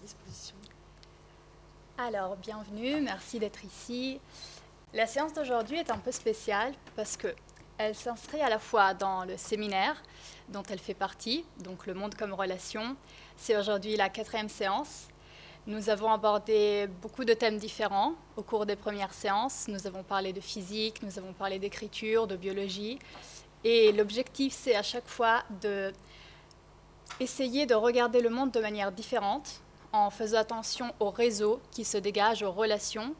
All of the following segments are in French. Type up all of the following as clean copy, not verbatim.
disposition. Alors, bienvenue, merci d'être ici. La séance d'aujourd'hui est un peu spéciale parce qu'elle s'inscrit à la fois dans le séminaire dont elle fait partie, donc le monde comme relation. C'est aujourd'hui la 4e séance. Nous avons abordé beaucoup de thèmes différents au cours des premières séances. Nous avons parlé de physique, nous avons parlé d'écriture, de biologie. Et l'objectif, c'est à chaque fois d'essayer de regarder le monde de manière différente, en faisant attention aux réseaux qui se dégagent, aux relations,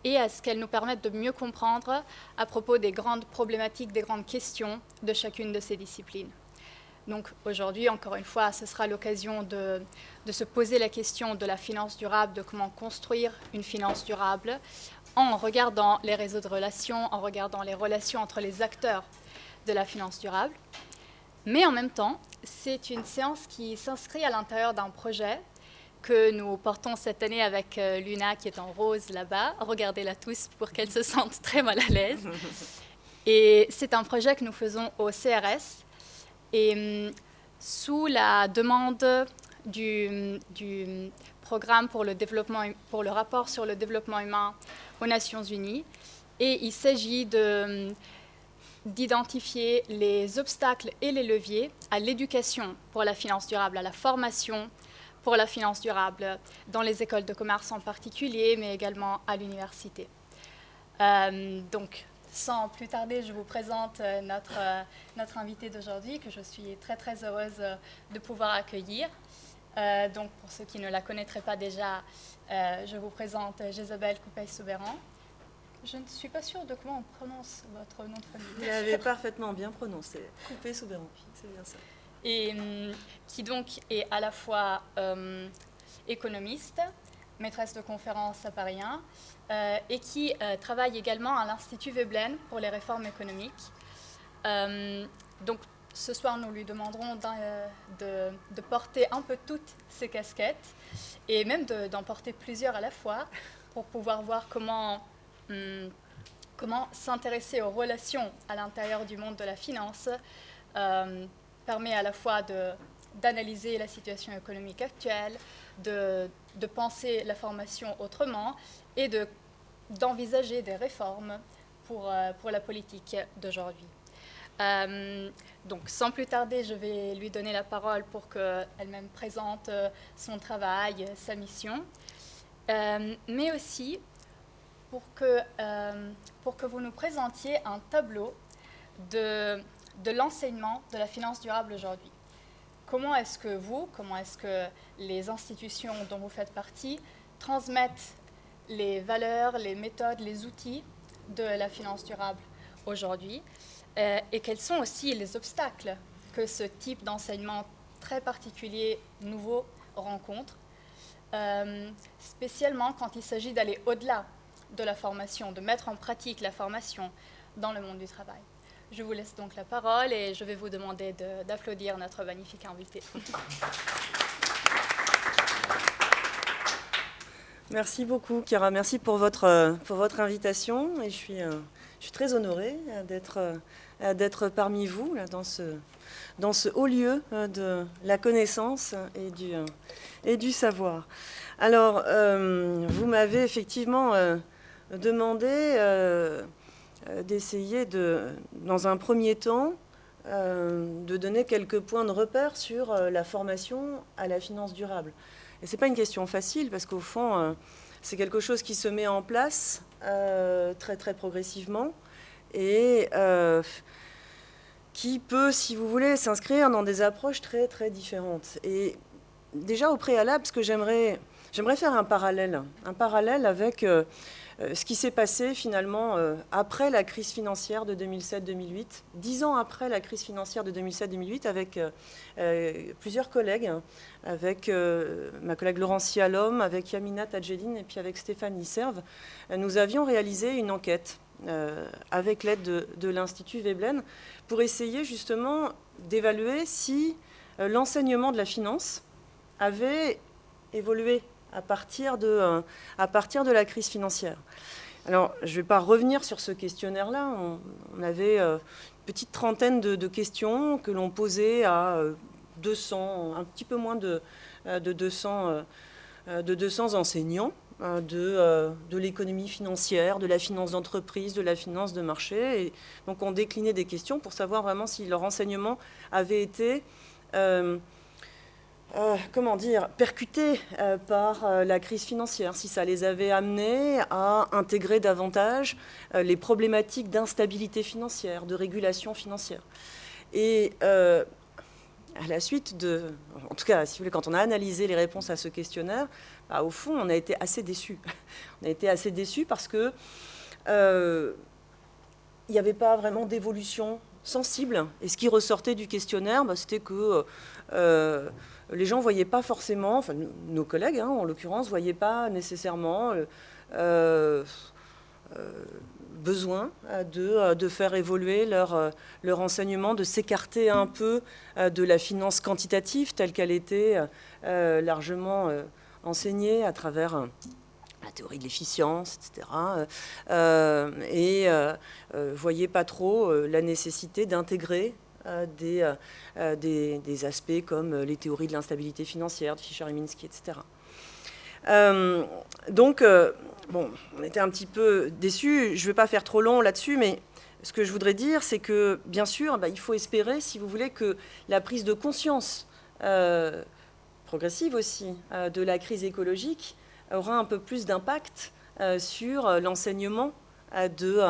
et à ce qu'elles nous permettent de mieux comprendre à propos des grandes problématiques, des grandes questions de chacune de ces disciplines. Donc aujourd'hui, encore une fois, ce sera l'occasion de se poser la question de la finance durable, de comment construire une finance durable, en regardant les réseaux de relations, en regardant les relations entre les acteurs de la finance durable. Mais en même temps, c'est une séance qui s'inscrit à l'intérieur d'un projet que nous portons cette année avec Luna, qui est en rose là-bas. Regardez-la tous pour qu'elle se sente très mal à l'aise. Et c'est un projet que nous faisons au CRS. Et sous la demande du programme pour le rapport sur le développement humain aux Nations Unies. Et il s'agit d'identifier les obstacles et les leviers à l'éducation pour la finance durable, à la formation pour la finance durable, dans les écoles de commerce en particulier, mais également à l'université. Donc, sans plus tarder, je vous présente notre invitée d'aujourd'hui, que je suis très très heureuse de pouvoir accueillir. Donc, pour ceux qui ne la connaîtraient pas déjà, je vous présente Jésabel Coupey-Soubeyran. Je ne suis pas sûre de comment on prononce votre nom de famille. Vous l'avez parfaitement bien prononcé, Coupey-Soubeyran, c'est bien ça. Et qui donc est à la fois économiste, maîtresse de conférences à Paris 1, et qui travaille également à l'Institut Veblen pour les réformes économiques. Donc ce soir, nous lui demanderons de porter un peu toutes ces casquettes, et même d'en porter plusieurs à la fois, pour pouvoir voir comment s'intéresser aux relations à l'intérieur du monde de la finance permet à la fois d'analyser la situation économique actuelle, de penser la formation autrement et d'envisager des réformes pour la politique d'aujourd'hui. Donc, sans plus tarder, je vais lui donner la parole pour qu'elle-même présente son travail, sa mission, mais aussi pour que vous nous présentiez un tableau de l'enseignement de la finance durable aujourd'hui. Comment est-ce que les institutions dont vous faites partie transmettent les valeurs, les méthodes, les outils de la finance durable aujourd'hui, et quels sont aussi les obstacles que ce type d'enseignement très particulier, nouveau, rencontre, spécialement quand il s'agit d'aller au-delà de la formation, de mettre en pratique la formation dans le monde du travail. Je vous laisse donc la parole et je vais vous demander d'applaudir notre magnifique invité. Merci beaucoup, Chiara. Merci pour votre invitation. Et je suis très honorée d'être parmi vous là, dans ce haut lieu de la connaissance et du savoir. Alors, vous m'avez effectivement demandé d'essayer dans un premier temps, de donner quelques points de repère sur la formation à la finance durable. Et ce n'est pas une question facile, parce qu'au fond, c'est quelque chose qui se met en place très très progressivement et qui peut, si vous voulez, s'inscrire dans des approches très très différentes. Et déjà au préalable, ce que j'aimerais faire un parallèle avec ce qui s'est passé finalement après la crise financière de 2007-2008, 10 ans après la crise financière de 2007-2008, avec plusieurs collègues, avec ma collègue Laurence Cialom, avec Yamina Tadjeline et puis avec Stéphanie Serve. Nous avions réalisé une enquête avec l'aide de l'Institut Veblen pour essayer justement d'évaluer si l'enseignement de la finance avait évolué à partir de la crise financière. Alors, je ne vais pas revenir sur ce questionnaire-là. On avait une petite trentaine de questions que l'on posait à 200, un petit peu moins de 200 de 200 enseignants de l'économie financière, de la finance d'entreprise, de la finance de marché. Et donc on déclinait des questions pour savoir vraiment si leur enseignement avait été percuté par la crise financière, si ça les avait amenés à intégrer davantage les problématiques d'instabilité financière, de régulation financière. Et à la suite en tout cas, si vous voulez, quand on a analysé les réponses à ce questionnaire, au fond, on a été assez déçus. On a été assez déçus parce que il n'y avait pas vraiment d'évolution sensible. Et ce qui ressortait du questionnaire, c'était que les gens ne voyaient pas forcément, enfin nos collègues en l'occurrence, ne voyaient pas nécessairement besoin de faire évoluer leur enseignement, de s'écarter un peu de la finance quantitative telle qu'elle était largement enseignée à travers la théorie de l'efficience, etc. Voyait pas trop la nécessité d'intégrer des aspects comme les théories de l'instabilité financière de Fischer et Minsky, etc. On était un petit peu déçus. Je ne vais pas faire trop long là-dessus, mais ce que je voudrais dire, c'est que, bien sûr, il faut espérer, si vous voulez, que la prise de conscience progressive aussi de la crise écologique aura un peu plus d'impact sur l'enseignement de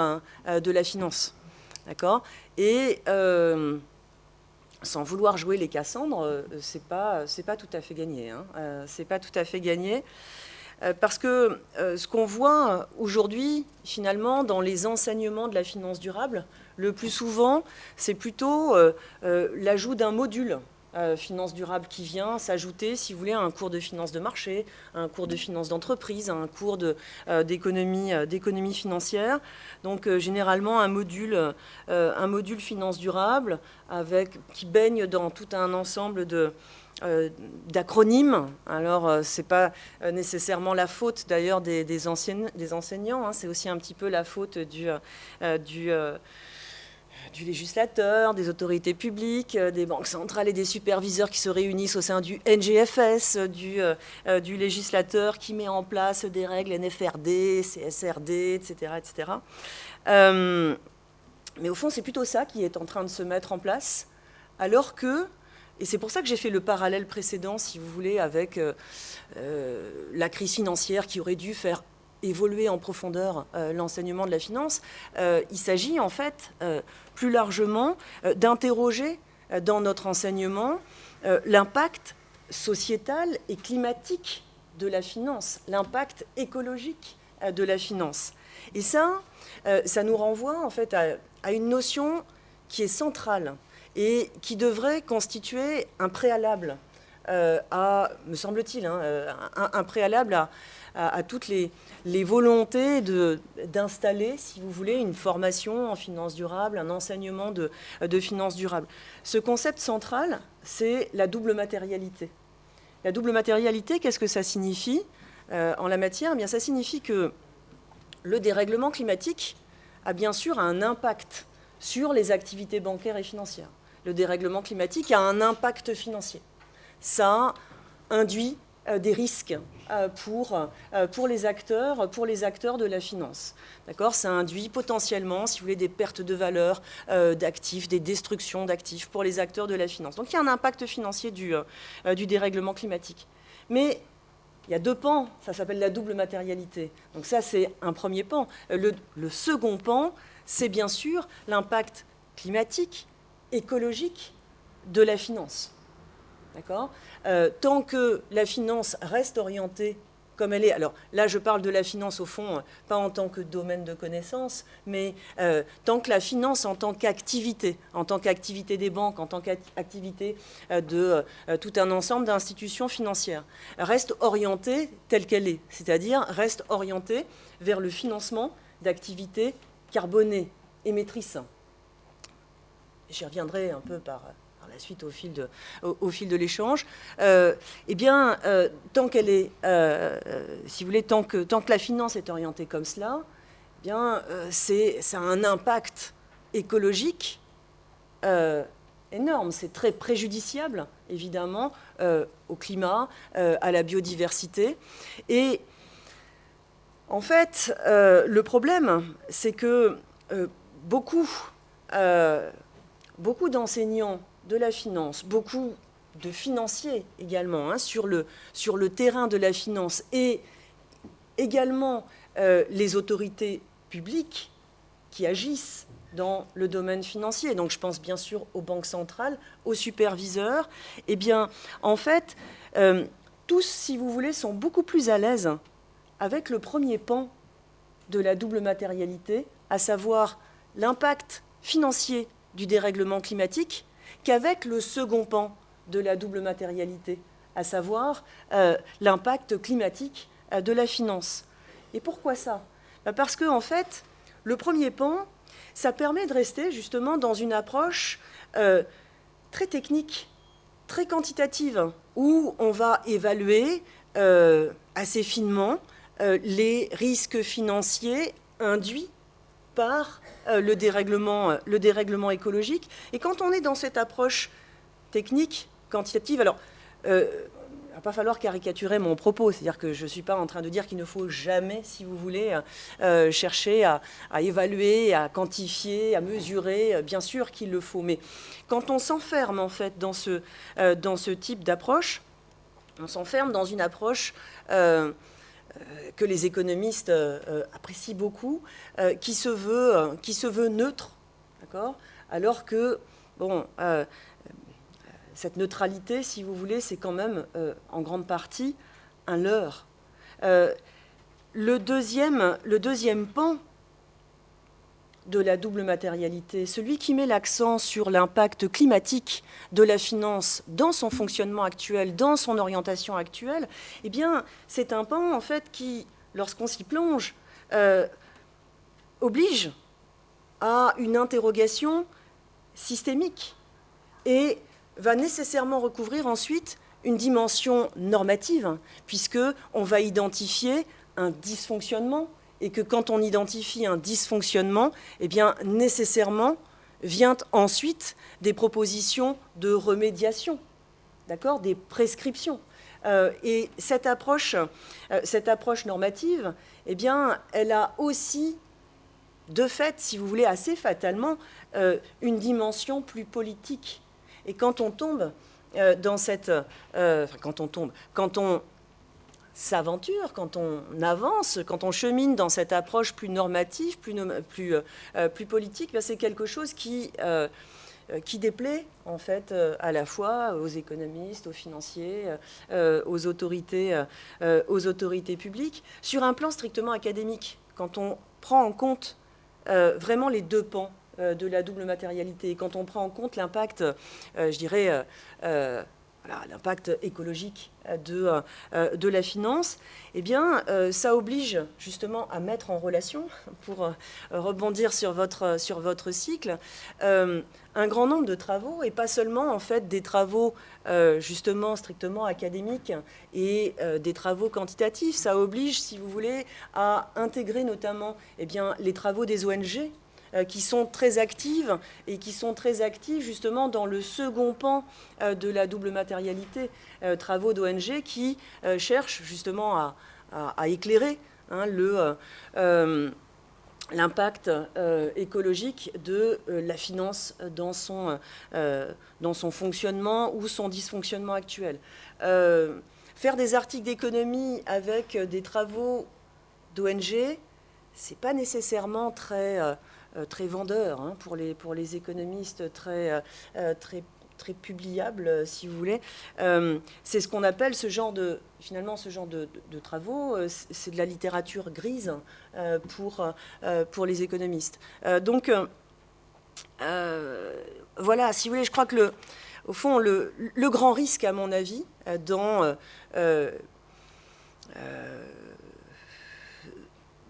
la finance. D'accord ? Et sans vouloir jouer les Cassandres, c'est pas tout à fait gagné. C'est pas tout à fait gagné. Parce que ce qu'on voit aujourd'hui, finalement, dans les enseignements de la finance durable, le plus souvent, c'est plutôt l'ajout d'un module finance durable qui vient s'ajouter, si vous voulez, à un cours de finance de marché, à un cours de finance d'entreprise, à un cours d'économie financière. Donc généralement un module finance durable qui baigne dans tout un ensemble d'acronymes. Alors, ce n'est pas nécessairement la faute d'ailleurs des enseignants, c'est aussi un petit peu la faute du législateur, des autorités publiques, des banques centrales et des superviseurs qui se réunissent au sein du NGFS, du législateur qui met en place des règles NFRD, CSRD, etc. etc. Mais au fond, c'est plutôt ça qui est en train de se mettre en place, alors que, et c'est pour ça que j'ai fait le parallèle précédent, si vous voulez, avec la crise financière qui aurait dû faire évoluer en profondeur l'enseignement de la finance, il s'agit en fait plus largement d'interroger dans notre enseignement l'impact sociétal et climatique de la finance, l'impact écologique de la finance. Et ça nous renvoie en fait à une notion qui est centrale et qui devrait constituer un préalable me semble-t-il, un préalable à toutes les volontés d'installer, si vous voulez, une formation en finance durable, un enseignement de finance durable. Ce concept central, c'est la double matérialité. La double matérialité, qu'est-ce que ça signifie en la matière ? Eh bien, ça signifie que le dérèglement climatique a bien sûr un impact sur les activités bancaires et financières. Le dérèglement climatique a un impact financier. Ça induit des risques pour les acteurs de la finance. D'accord ? Ça induit potentiellement, si vous voulez, des pertes de valeur d'actifs, des destructions d'actifs pour les acteurs de la finance. Donc il y a un impact financier du dérèglement climatique. Mais il y a deux pans, ça s'appelle la double matérialité. Donc ça, c'est un premier pan. Le second pan, c'est bien sûr l'impact climatique, écologique de la finance. D'accord ? Tant que la finance reste orientée comme elle est, alors là je parle de la finance au fond, pas en tant que domaine de connaissance, mais tant que la finance en tant qu'activité des banques, en tant qu'activité de tout un ensemble d'institutions financières, reste orientée telle qu'elle est, c'est-à-dire reste orientée vers le financement d'activités carbonées, émettrices. J'y reviendrai un peu par la suite au fil de l'échange, tant qu'elle est, si vous voulez, tant que la finance est orientée comme cela, ça a un impact écologique énorme, c'est très préjudiciable évidemment, au climat, à la biodiversité. Et en fait, le problème, c'est que beaucoup d'enseignants de la finance, beaucoup de financiers également, hein, sur le terrain de la finance, et également les autorités publiques qui agissent dans le domaine financier, donc je pense bien sûr aux banques centrales, aux superviseurs, eh bien, en fait, tous, si vous voulez, sont beaucoup plus à l'aise avec le premier pan de la double matérialité, à savoir l'impact financier du dérèglement climatique, qu'avec le second pan de la double matérialité, à savoir l'impact climatique de la finance. Et pourquoi ça? Parce que, en fait, le premier pan, ça permet de rester justement dans une approche très technique, très quantitative, où on va évaluer assez finement les risques financiers induits par le dérèglement écologique. Et quand on est dans cette approche technique, quantitative, alors il ne va pas falloir caricaturer mon propos, c'est-à-dire que je ne suis pas en train de dire qu'il ne faut jamais, si vous voulez, chercher à évaluer, à quantifier, à mesurer, bien sûr qu'il le faut, mais quand on s'enferme en fait dans ce type d'approche, on s'enferme dans une approche que les économistes apprécient beaucoup, qui se veut neutre, d'accord, alors que, bon, cette neutralité, si vous voulez, c'est quand même en grande partie un leurre. Le deuxième pan de la double matérialité, celui qui met l'accent sur l'impact climatique de la finance dans son fonctionnement actuel, dans son orientation actuelle, eh bien, c'est un pan, en fait, qui, lorsqu'on s'y plonge, oblige à une interrogation systémique et va nécessairement recouvrir ensuite une dimension normative, puisqu'on va identifier un dysfonctionnement, et que quand on identifie un dysfonctionnement, eh bien, nécessairement, vient ensuite des propositions de remédiation, d'accord, des prescriptions. Et cette approche normative, eh bien, elle a aussi, de fait, si vous voulez, assez fatalement, une dimension plus politique. Et quand on tombe dans cette... quand on s'aventure, quand on avance, quand on chemine dans cette approche plus normative, plus politique, ben c'est quelque chose qui déplaît en fait à la fois aux économistes, aux financiers, aux autorités publiques, sur un plan strictement académique. Quand on prend en compte vraiment les deux pans de la double matérialité, quand on prend en compte l'impact, je dirais, l'impact écologique de la finance, eh bien, ça oblige justement à mettre en relation, pour rebondir sur votre cycle, un grand nombre de travaux, et pas seulement en fait des travaux justement strictement académiques et des travaux quantitatifs. Ça oblige, si vous voulez, à intégrer notamment les travaux des ONG, qui sont très actives et qui sont très actives justement dans le second pan de la double matérialité, travaux d'ONG qui cherchent justement à éclairer l'impact écologique de la finance dans son fonctionnement ou son dysfonctionnement actuel. Faire des articles d'économie avec des travaux d'ONG, c'est pas nécessairement très vendeur, hein, pour les économistes, très publiable, si vous voulez. C'est ce qu'on appelle ce genre de travaux, c'est de la littérature grise pour les économistes. Donc, voilà, si vous voulez, je crois que au fond, le grand risque, à mon avis,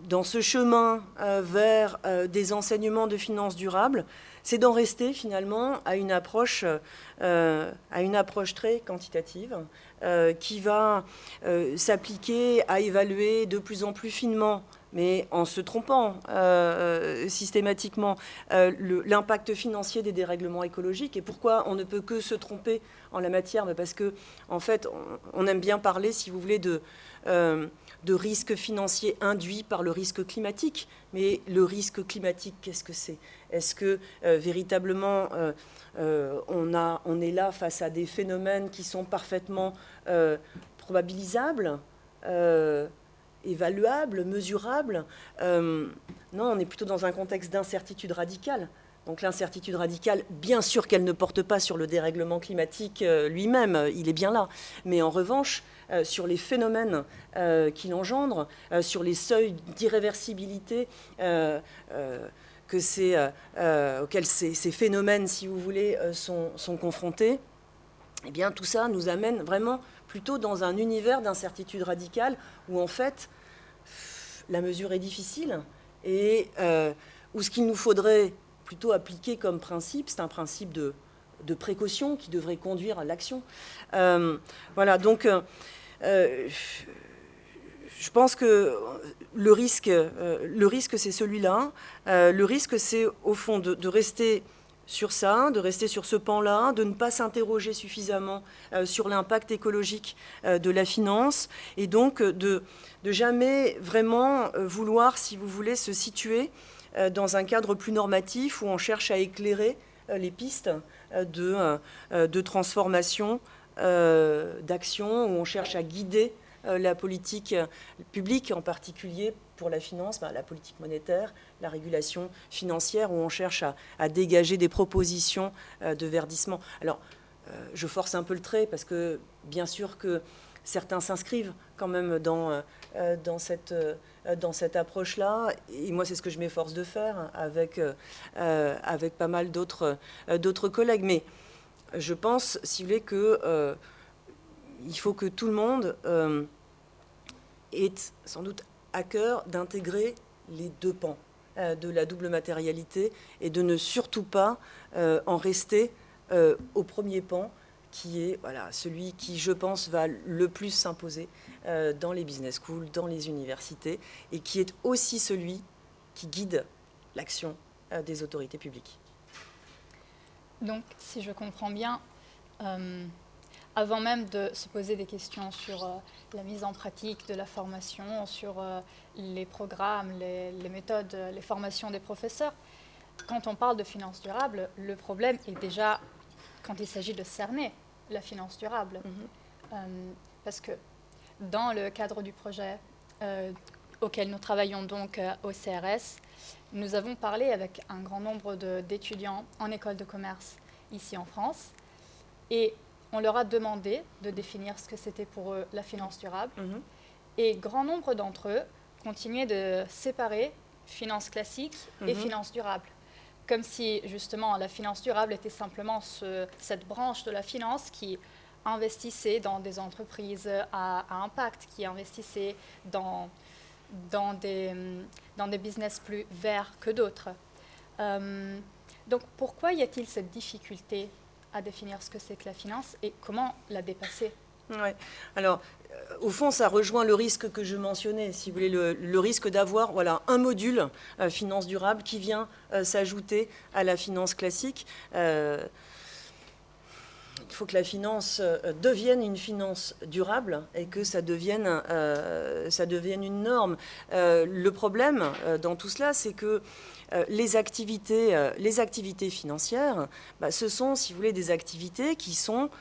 dans ce chemin vers des enseignements de finances durables, c'est d'en rester finalement à une approche très quantitative qui va s'appliquer à évaluer de plus en plus finement mais en se trompant systématiquement. L'impact financier des dérèglements écologiques. Et pourquoi on ne peut que se tromper en la matière? Parce que, en fait, on aime bien parler, si vous voulez, de risques financiers induits par le risque climatique. Mais le risque climatique, qu'est-ce que c'est? Est-ce que véritablement on est là face à des phénomènes qui sont parfaitement probabilisables, évaluables, mesurables? Non, on est plutôt dans un contexte d'incertitude radicale. Donc l'incertitude radicale, bien sûr qu'elle ne porte pas sur le dérèglement climatique lui-même, il est bien là. Mais en revanche, sur les phénomènes qu'il engendre, sur les seuils d'irréversibilité auxquels ces phénomènes, si vous voulez, sont confrontés, eh bien tout ça nous amène vraiment plutôt dans un univers d'incertitude radicale où en fait la mesure est difficile et où ce qu'il nous faudrait plutôt appliquer comme principe, c'est un principe de précaution qui devrait conduire à l'action. Voilà, donc je pense que le risque c'est celui-là. Le risque, c'est au fond de rester sur ça, de rester sur ce pan-là, de ne pas s'interroger suffisamment sur l'impact écologique de la finance, et donc de jamais vraiment vouloir, si vous voulez, se situer dans un cadre plus normatif où on cherche à éclairer les pistes de transformation, d'action, où on cherche à guider la politique publique, en particulier pour la finance, la politique monétaire, la régulation financière, où on cherche à dégager des propositions de verdissement. Alors, je force un peu le trait parce que, bien sûr que certains s'inscrivent quand même dans cette approche-là. Et moi, c'est ce que je m'efforce de faire avec pas mal d'autres collègues. Mais je pense, si vous voulez, qu'il faut que tout le monde ait sans doute à cœur d'intégrer les deux pans de la double matérialité et de ne surtout pas en rester au premier pan, qui est celui qui, je pense, va le plus s'imposer dans les business schools, dans les universités, et qui est aussi celui qui guide l'action des autorités publiques. Donc, si je comprends bien, avant même de se poser des questions sur la mise en pratique de la formation, sur les programmes, les méthodes, les formations des professeurs, quand on parle de finance durable, le problème est déjà quand il s'agit de cerner la finance durable. Parce que dans le cadre du projet auquel nous travaillons donc au CRS, nous avons parlé avec un grand nombre d'étudiants en école de commerce ici en France, et on leur a demandé de définir ce que c'était pour eux la finance durable. Et grand nombre d'entre eux continuaient de séparer finance classique et finance durable, comme si justement la finance durable était simplement cette branche de la finance qui investissait dans des entreprises à impact, qui investissait dans des business plus verts que d'autres. Donc pourquoi y a-t-il cette difficulté à définir ce que c'est que la finance et comment la dépasser? Ouais. Alors, au fond, ça rejoint le risque que je mentionnais, si vous voulez, le risque d'avoir un module finance durable qui vient s'ajouter à la finance classique. Il faut que la finance devienne une finance durable et que ça devienne une norme. Le problème dans tout cela, c'est que les activités financières, ce sont, si vous voulez, des activités qui s'insèrent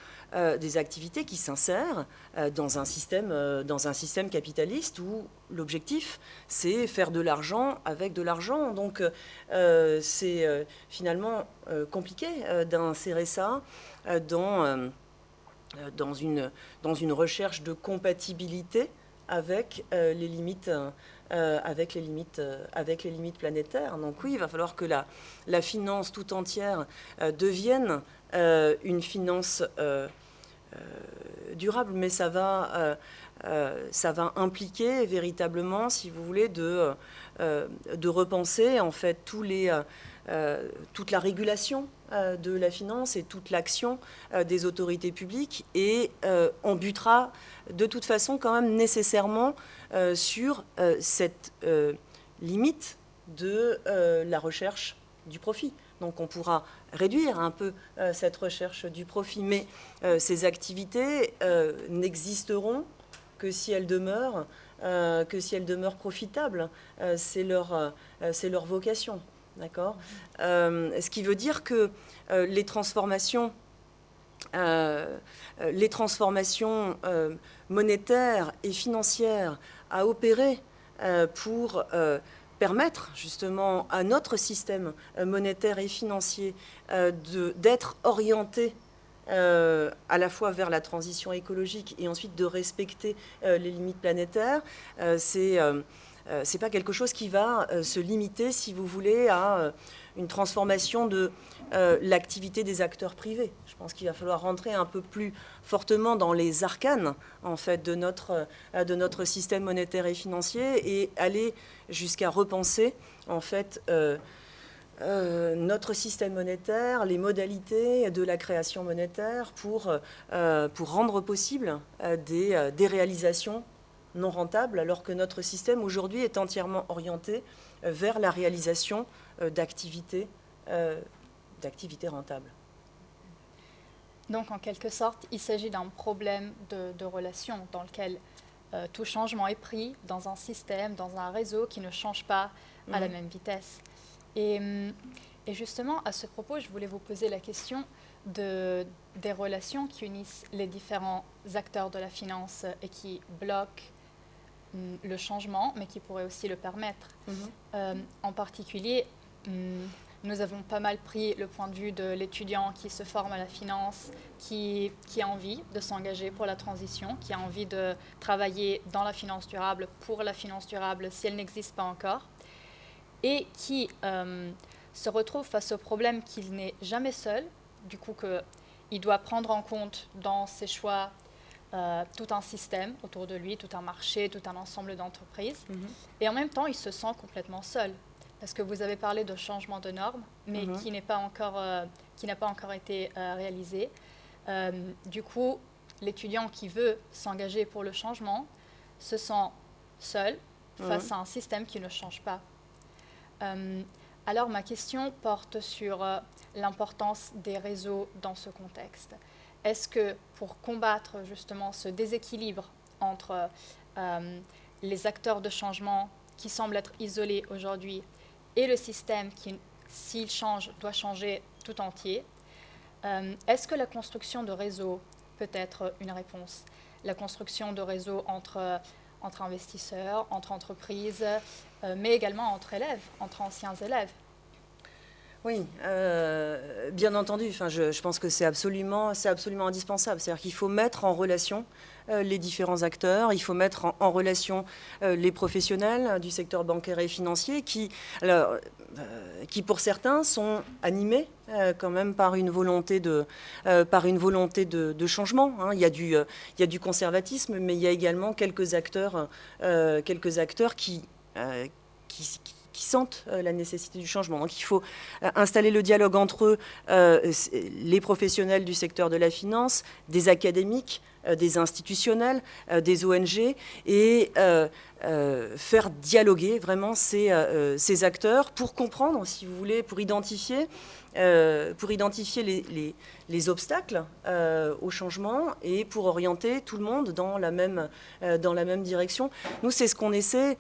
dans un système capitaliste où l'objectif, c'est faire de l'argent avec de l'argent. Donc, c'est finalement compliqué d'insérer ça dans une recherche de compatibilité avec les limites planétaires. Donc oui, il va falloir que la finance tout entière devienne une finance durable, mais ça va impliquer véritablement, si vous voulez, de repenser en fait tous les toute la régulation de la finance et toute l'action des autorités publiques, et on butera de toute façon quand même nécessairement sur cette limite de la recherche du profit. Donc on pourra réduire un peu cette recherche du profit, mais ces activités n'existeront que si elles demeurent profitables. C'est leur vocation. D'accord. Ce qui veut dire que les transformations monétaires et financières à opérer pour permettre justement à notre système monétaire et financier d'être orienté à la fois vers la transition écologique et ensuite de respecter les limites planétaires, c'est pas quelque chose qui va se limiter, si vous voulez, à une transformation de l'activité des acteurs privés. Je pense qu'il va falloir rentrer un peu plus fortement dans les arcanes, en fait, de notre système monétaire et financier, et aller jusqu'à repenser, en fait, notre système monétaire, les modalités de la création monétaire pour rendre possible des réalisations non rentables, alors que notre système aujourd'hui est entièrement orienté vers la réalisation d'activités rentables. Donc, en quelque sorte, il s'agit d'un problème de relation dans lequel tout changement est pris dans un système, dans un réseau qui ne change pas à la même vitesse. Et justement, à ce propos, je voulais vous poser la question des relations qui unissent les différents acteurs de la finance et qui bloquent le changement, mais qui pourraient aussi le permettre. En particulier, nous avons pas mal pris le point de vue de l'étudiant qui se forme à la finance, qui a envie de s'engager pour la transition, qui a envie de travailler dans la finance durable, pour la finance durable, si elle n'existe pas encore, et qui se retrouve face au problème qu'il n'est jamais seul, du coup qu'il doit prendre en compte dans ses choix tout un système autour de lui, tout un marché, tout un ensemble d'entreprises. Et en même temps, il se sent complètement seul. Parce que vous avez parlé de changement de normes, mais qui n'a pas encore été réalisé. Du coup, l'étudiant qui veut s'engager pour le changement se sent seul face à un système qui ne change pas. Alors, ma question porte sur l'importance des réseaux dans ce contexte. Est-ce que pour combattre justement ce déséquilibre entre les acteurs de changement qui semblent être isolés aujourd'hui et le système qui, s'il change, doit changer tout entier, est-ce que la construction de réseaux peut être une réponse? La construction de réseaux entre investisseurs, entre entreprises, mais également entre élèves, entre anciens élèves. Oui, bien entendu. Enfin, je pense que c'est absolument indispensable. C'est-à-dire qu'il faut mettre en relation les différents acteurs, il faut mettre en relation les professionnels du secteur bancaire et financier qui pour certains sont animés quand même par une volonté de changement. Hein. Il y a du conservatisme, mais il y a également quelques acteurs qui sentent la nécessité du changement. Donc il faut installer le dialogue entre eux, les professionnels du secteur de la finance, des académiques, des institutionnels, des ONG, et faire dialoguer vraiment ces acteurs pour comprendre, si vous voulez, pour identifier les obstacles au changement et pour orienter tout le monde dans la même direction. Nous, c'est ce qu'on essaie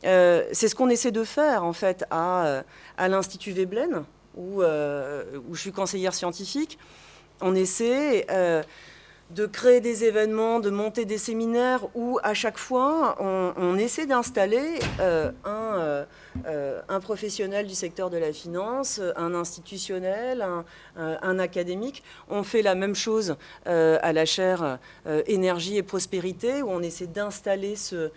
de faire en fait à l'Institut Veblen, où je suis conseillère scientifique. On essaie de créer des événements, de monter des séminaires où à chaque fois on essaie d'installer un professionnel du secteur de la finance, un institutionnel, un académique. On fait la même chose à la chaire énergie et prospérité, où on essaie d'installer ce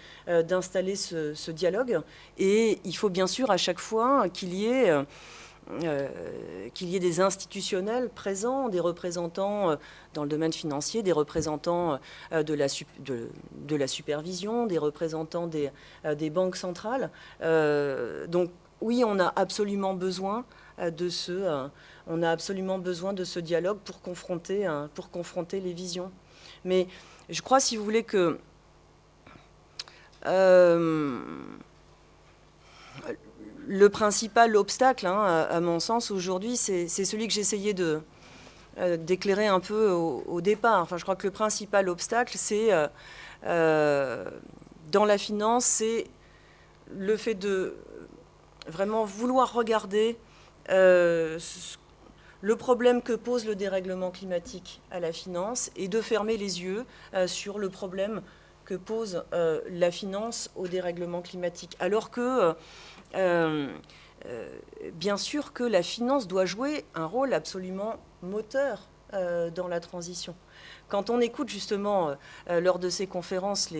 dialogue. Et il faut bien sûr à chaque fois qu'il y ait des institutionnels présents, des représentants dans le domaine financier, des représentants de la supervision, des représentants des banques centrales. Donc oui, on a absolument besoin on a absolument besoin de ce dialogue pour confronter les visions. Mais je crois, si vous voulez, que le principal obstacle, à mon sens, aujourd'hui, c'est celui que j'essayais d'éclairer un peu au départ. Enfin, je crois que le principal obstacle, c'est dans la finance, c'est le fait de vraiment vouloir regarder le problème que pose le dérèglement climatique à la finance et de fermer les yeux sur le problème que pose la finance au dérèglement climatique. Alors que, bien sûr que la finance doit jouer un rôle absolument moteur dans la transition. Quand on écoute justement lors de ces conférences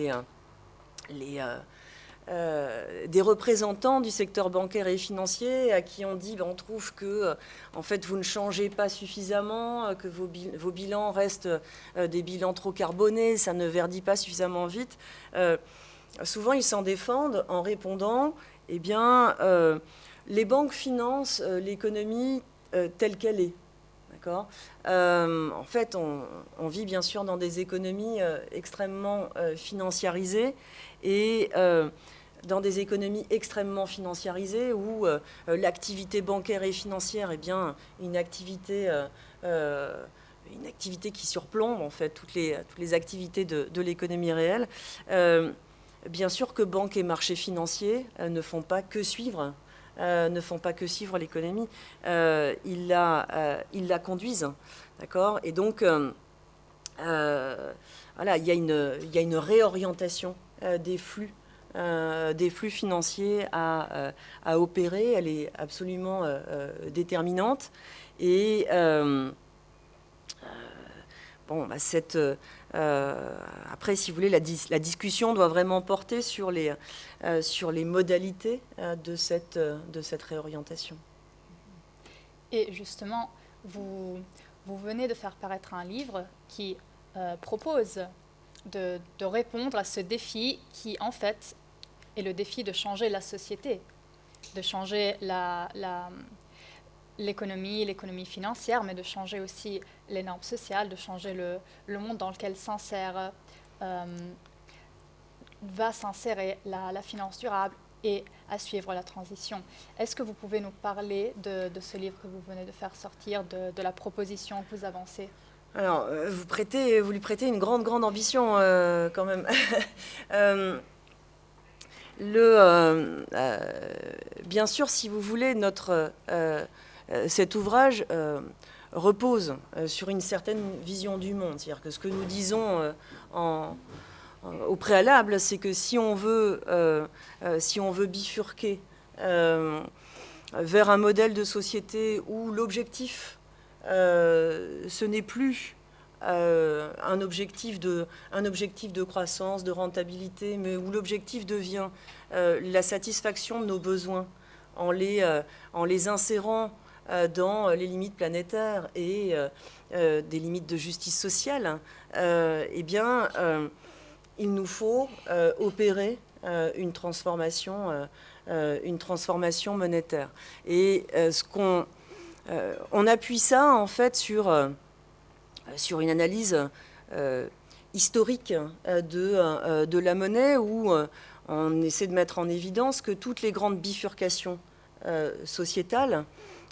des représentants du secteur bancaire et financier à qui on dit on trouve que en fait vous ne changez pas suffisamment, que vos bilans restent des bilans trop carbonés, ça ne verdit pas suffisamment vite. Souvent ils s'en défendent en répondant eh bien les banques financent l'économie telle qu'elle est. D'accord. En fait, on vit bien sûr dans des économies extrêmement financiarisées et dans des économies extrêmement financiarisées où l'activité bancaire et financière est bien une activité qui surplombe en fait toutes les activités de l'économie réelle. Bien sûr que banques et marchés financiers ne font pas que suivre l'économie, ils la conduisent, d'accord. Et donc, voilà, il y a une réorientation des flux financiers à opérer. Elle est absolument déterminante. Et après, si vous voulez, la discussion doit vraiment porter sur les modalités de cette réorientation. Et justement, vous venez de faire paraître un livre qui propose de répondre à ce défi qui, en fait, est le défi de changer la société, de changer l'économie financière, mais de changer aussi les normes sociales, de changer le monde dans lequel va s'insérer la finance durable et à suivre la transition. Est-ce que vous pouvez nous parler de ce livre que vous venez de faire sortir, de la proposition que vous avancez ? Alors, vous lui prêtez une grande ambition quand même. Bien sûr, si vous voulez, cet ouvrage repose sur une certaine vision du monde. C'est-à-dire que ce que nous disons au préalable, c'est que si on veut bifurquer vers un modèle de société où l'objectif, ce n'est plus un objectif de croissance, de rentabilité, mais où l'objectif devient la satisfaction de nos besoins en les insérant dans les limites planétaires et des limites de justice sociale, eh bien, il nous faut opérer une transformation monétaire. Et on appuie ça en fait sur une analyse historique de la monnaie où on essaie de mettre en évidence que toutes les grandes bifurcations sociétales,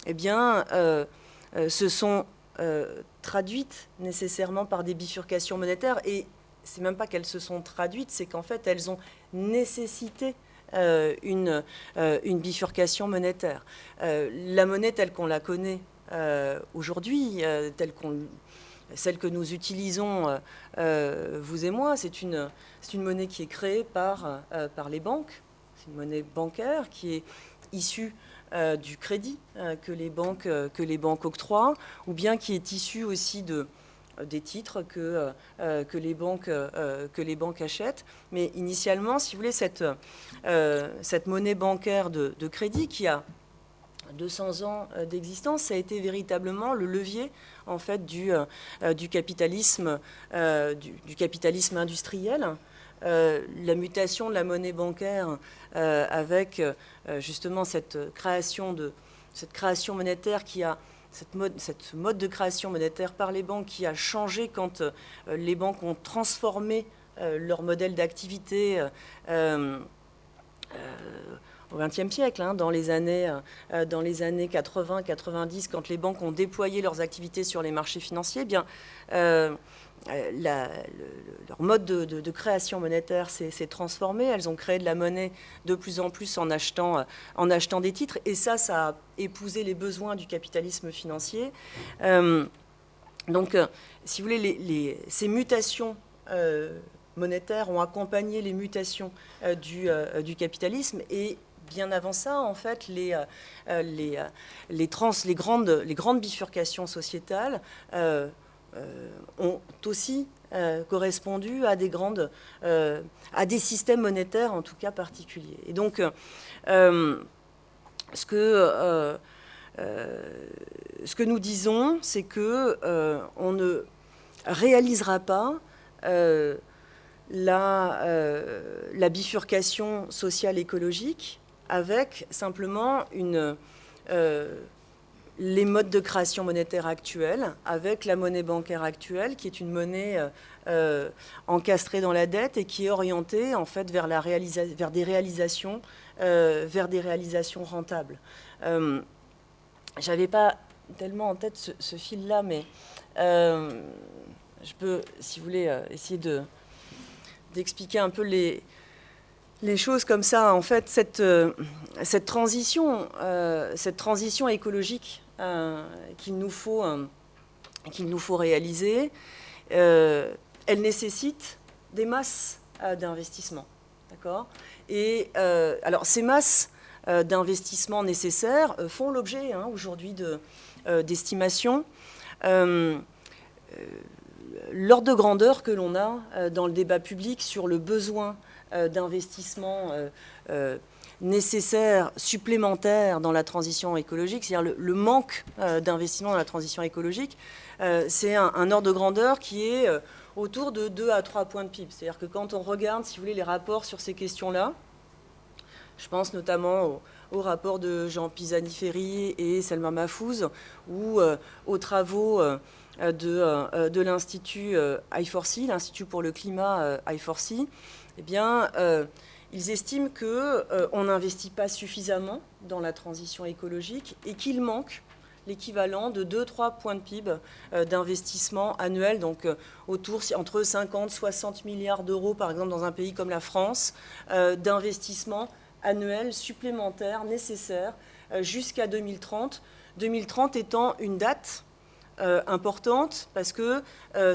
eh bien, se sont traduites nécessairement par des bifurcations monétaires. Et c'est même pas qu'elles se sont traduites, c'est qu'en fait, elles ont nécessité une bifurcation monétaire. La monnaie telle qu'on la connaît aujourd'hui, celle que nous utilisons, vous et moi, c'est une monnaie qui est créée par les banques. C'est une monnaie bancaire qui est issue du crédit que les banques octroient, ou bien qui est issue aussi des titres que les banques achètent. Mais initialement, si vous voulez, cette monnaie bancaire de crédit qui a 200 ans d'existence, ça a été véritablement le levier en fait du capitalisme industriel. La mutation de la monnaie bancaire avec justement cette création cette création monétaire cette mode de création monétaire par les banques qui a changé quand les banques ont transformé leur modèle d'activité au XXe siècle, dans les années 80-90, quand les banques ont déployé leurs activités sur les marchés financiers, leur mode de création monétaire s'est transformé. Elles ont créé de la monnaie de plus en plus en achetant des titres. Et ça a épousé les besoins du capitalisme financier. Donc, si vous voulez, ces mutations monétaires ont accompagné les mutations du capitalisme. Et bien avant ça, en fait, les grandes bifurcations sociétales ont aussi correspondu à des systèmes monétaires, en tout cas particuliers. Et donc, ce que nous disons, c'est que on ne réalisera pas la bifurcation sociale écologique avec simplement les modes de création monétaire actuels, avec la monnaie bancaire actuelle, qui est une monnaie encastrée dans la dette et qui est orientée en fait vers des réalisations rentables. J'avais pas tellement en tête ce fil-là, mais je peux, si vous voulez, essayer d'expliquer un peu les choses comme ça. En fait, cette transition écologique qu'il nous faut réaliser, elle nécessite des masses d'investissement. D'accord ? Et alors, ces masses d'investissement nécessaires font l'objet aujourd'hui d'estimations. L'ordre de grandeur que l'on a dans le débat public sur le besoin d'investissement nécessaire, supplémentaire dans la transition écologique, c'est-à-dire le manque d'investissement dans la transition écologique, c'est un ordre de grandeur qui est autour de 2 à 3 points de PIB. C'est-à-dire que quand on regarde, si vous voulez, les rapports sur ces questions-là, je pense notamment au rapport de Jean Pisani-Ferry et Selma Mahfouz, ou aux travaux de l'Institut I4C, l'Institut pour le climat I4C, eh bien, ils estiment qu'on n'investit pas suffisamment dans la transition écologique et qu'il manque l'équivalent de 2-3 points de PIB d'investissement annuel, donc entre 50 et 60 milliards d'euros, par exemple, dans un pays comme la France, d'investissement annuel supplémentaire nécessaire jusqu'à 2030. 2030 étant une date importante parce que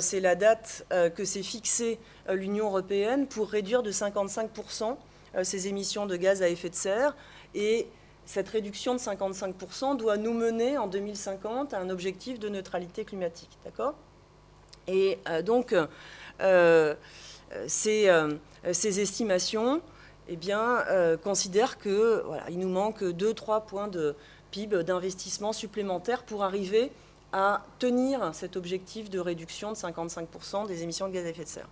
c'est la date que s'est fixée l'Union européenne pour réduire de 55% ses émissions de gaz à effet de serre. Et cette réduction de 55% doit nous mener en 2050 à un objectif de neutralité climatique. D'accord ? Et donc, ces estimations considèrent qu'il nous manque 2-3 points de PIB d'investissement supplémentaire pour arriver à tenir cet objectif de réduction de 55% des émissions de gaz à effet de serre.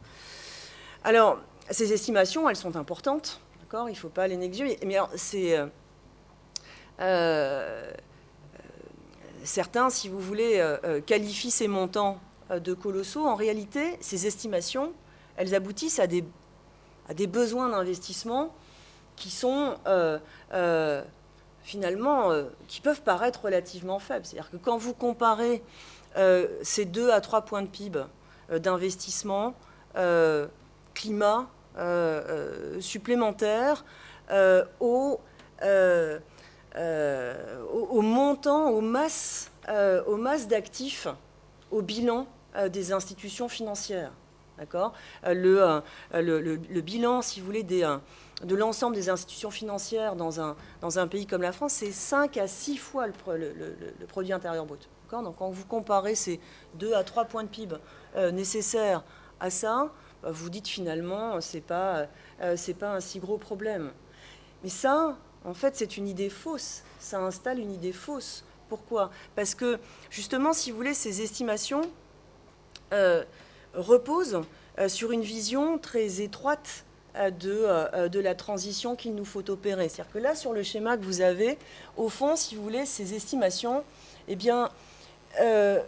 Alors, ces estimations, elles sont importantes, d'accord ? Il ne faut pas les négliger, mais alors, certains, si vous voulez, qualifient ces montants de colossaux. En réalité, ces estimations, elles aboutissent à des besoins d'investissement qui sont finalement, qui peuvent paraître relativement faibles. C'est-à-dire que quand vous comparez ces 2 à 3 points de PIB d'investissement climat supplémentaires au montant, aux masses d'actifs, au bilan des institutions financières. D'accord ? Le bilan, si vous voulez, de l'ensemble des institutions financières dans un pays comme la France, c'est 5 à 6 fois le produit intérieur brut. D'accord ? Donc quand vous comparez ces 2 à 3 points de PIB nécessaires à ça, vous dites finalement, c'est pas un si gros problème. Mais ça, en fait, c'est une idée fausse. Ça installe une idée fausse. Pourquoi ? Parce que, justement, si vous voulez, ces estimations reposent sur une vision très étroite de la transition qu'il nous faut opérer. C'est-à-dire que là, sur le schéma que vous avez, au fond, si vous voulez, ces estimations, eh bien, elles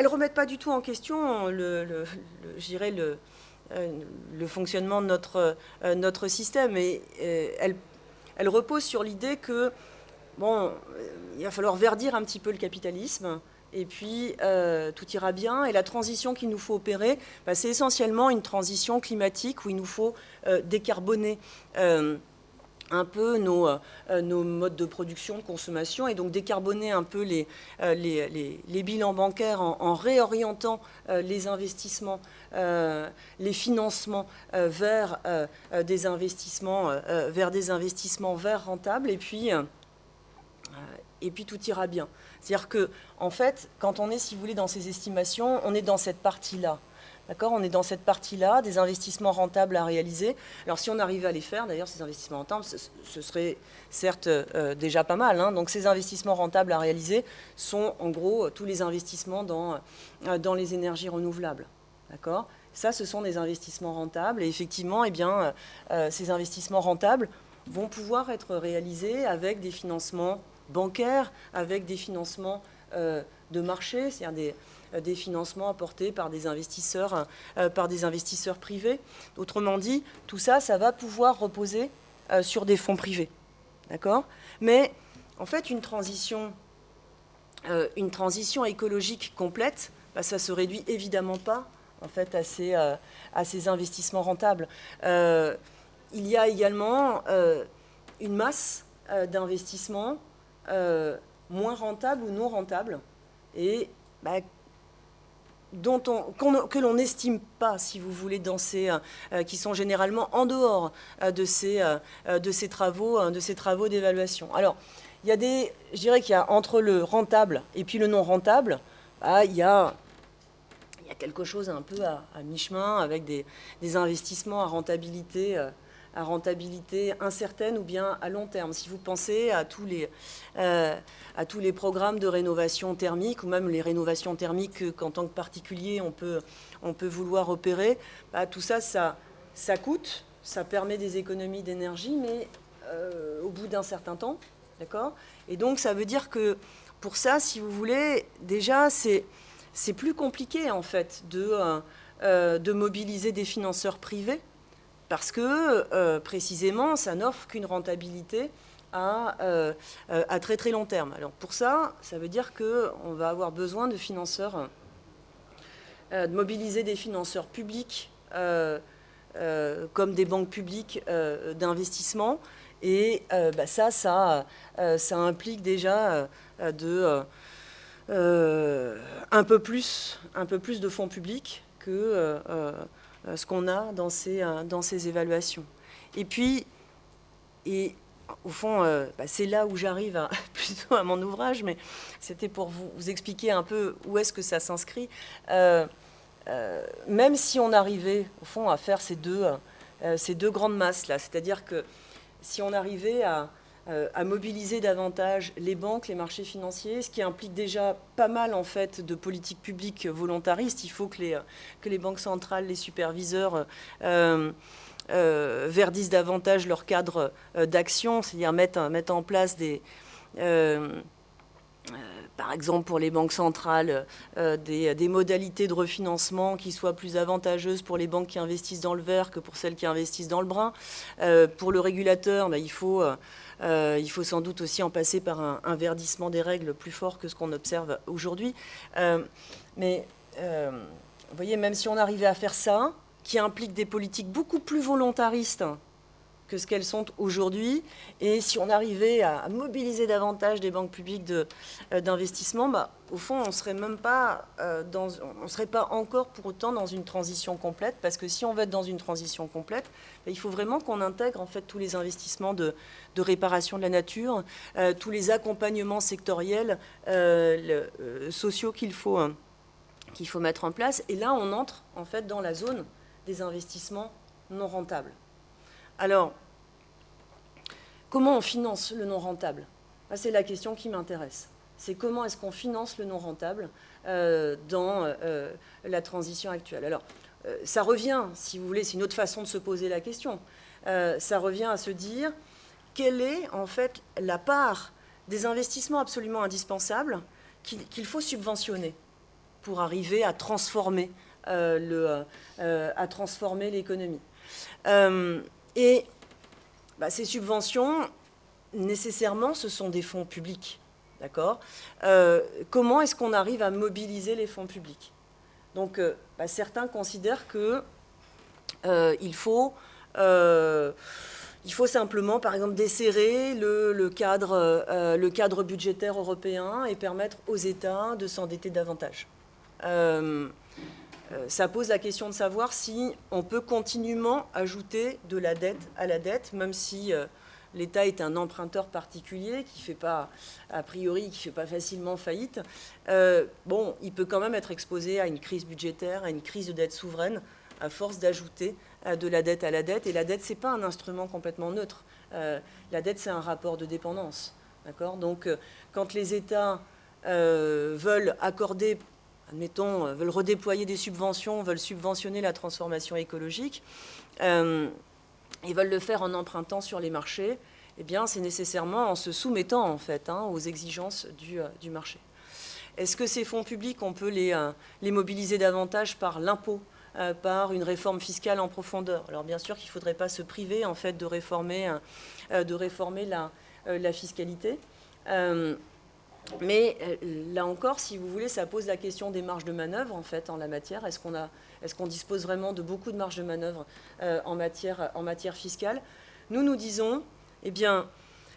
remettent pas du tout en question je dirais le fonctionnement de notre système. Et elles reposent sur l'idée que, bon, il va falloir verdir un petit peu le capitalisme, et puis tout ira bien. Et la transition qu'il nous faut opérer, c'est essentiellement une transition climatique où il nous faut décarboner un peu nos modes de production, de consommation, et donc décarboner un peu les bilans bancaires en réorientant les investissements, les financements vers des investissements verts rentables, et puis tout ira bien. C'est-à-dire que, en fait, quand on est, si vous voulez, dans ces estimations, on est dans cette partie-là. D'accord ? On est dans cette partie-là, des investissements rentables à réaliser. Alors, si on arrivait à les faire, d'ailleurs, ces investissements rentables, ce serait certes déjà pas mal. Hein. Donc, ces investissements rentables à réaliser sont, en gros, tous les investissements dans les énergies renouvelables. D'accord ? Ça, ce sont des investissements rentables. Et effectivement, eh bien, ces investissements rentables vont pouvoir être réalisés avec des financements bancaires, avec des financements de marché, c'est-à-dire des financements apportés par des investisseurs privés. Autrement dit, tout ça, ça va pouvoir reposer sur des fonds privés. D'accord ? Mais en fait, une transition écologique complète, ça ne se réduit évidemment pas en fait, à ces investissements rentables. Il y a également une masse d'investissements moins rentables ou non rentables, et que l'on n'estime pas, si vous voulez, qui sont généralement en dehors de ces travaux d'évaluation. Alors, je dirais qu'il y a entre le rentable et puis le non rentable, il y a quelque chose un peu à mi-chemin, avec des investissements à rentabilité incertaine ou bien à long terme. Si vous pensez à tous les programmes de rénovation thermique, ou même les rénovations thermiques qu'en tant que particulier on peut vouloir opérer, tout ça, ça coûte, ça permet des économies d'énergie, mais au bout d'un certain temps, d'accord ? Et donc ça veut dire que pour ça, si vous voulez, déjà c'est plus compliqué en fait de mobiliser des financeurs privés, parce que, précisément, ça n'offre qu'une rentabilité à très très long terme. Alors pour ça, ça veut dire qu'on va avoir besoin de financeurs, de mobiliser des financeurs publics, comme des banques publiques d'investissement. Et ça implique déjà un peu plus de fonds publics que ce qu'on a dans ces évaluations. Et puis, au fond, c'est là où j'arrive plutôt à mon ouvrage, mais c'était pour vous expliquer un peu où est-ce que ça s'inscrit. Même si on arrivait, au fond, à faire ces deux grandes masses-là, c'est-à-dire que si on arrivait à mobiliser davantage les banques, les marchés financiers, ce qui implique déjà pas mal en fait de politiques publiques volontaristes. Il faut que les banques centrales, les superviseurs verdissent davantage leur cadre d'action, c'est-à-dire mettent en place par exemple pour les banques centrales, des modalités de refinancement qui soient plus avantageuses pour les banques qui investissent dans le vert que pour celles qui investissent dans le brun. Pour le régulateur, il faut sans doute aussi en passer par un verdissement des règles plus fort que ce qu'on observe aujourd'hui. Mais vous voyez, même si on arrivait à faire ça, qui implique des politiques beaucoup plus volontaristes que ce qu'elles sont aujourd'hui, et si on arrivait à mobiliser davantage des banques publiques d'investissement, au fond, on serait pas encore pour autant dans une transition complète, parce que si on veut être dans une transition complète, il faut vraiment qu'on intègre en fait tous les investissements de réparation de la nature, tous les accompagnements sectoriels, sociaux qu'il faut mettre en place. Et là, on entre en fait dans la zone des investissements non rentables. Alors, comment on finance le non rentable ? C'est la question qui m'intéresse. C'est comment est-ce qu'on finance le non rentable dans la transition actuelle. Alors, ça revient, si vous voulez, c'est une autre façon de se poser la question. Ça revient à se dire quelle est en fait la part des investissements absolument indispensables qu'il faut subventionner pour arriver à transformer l'économie. Et ces subventions, nécessairement, ce sont des fonds publics. D'accord ? Comment est-ce qu'on arrive à mobiliser les fonds publics ? Donc, certains considèrent qu'il faut simplement, par exemple, desserrer le cadre budgétaire européen et permettre aux États de s'endetter davantage. Ça pose la question de savoir si on peut continuellement ajouter de la dette à la dette, même si l'État est un emprunteur particulier qui fait pas, a priori, qui ne fait pas facilement faillite. Il peut quand même être exposé à une crise budgétaire, à une crise de dette souveraine, à force d'ajouter de la dette à la dette. Et la dette, ce n'est pas un instrument complètement neutre. La dette, c'est un rapport de dépendance. D'accord ? Donc, quand les États veulent accorder, admettons, veulent redéployer des subventions, veulent subventionner la transformation écologique, ils veulent le faire en empruntant sur les marchés, eh bien, c'est nécessairement en se soumettant, en fait, aux exigences du marché. Est-ce que ces fonds publics, on peut les mobiliser davantage par l'impôt, par une réforme fiscale en profondeur? Alors, bien sûr qu'il ne faudrait pas se priver, en fait, de réformer la fiscalité. Mais là encore, si vous voulez, ça pose la question des marges de manœuvre, en fait, en la matière. Est-ce qu'on dispose vraiment de beaucoup de marges de manœuvre en matière fiscale? Nous disons, eh bien,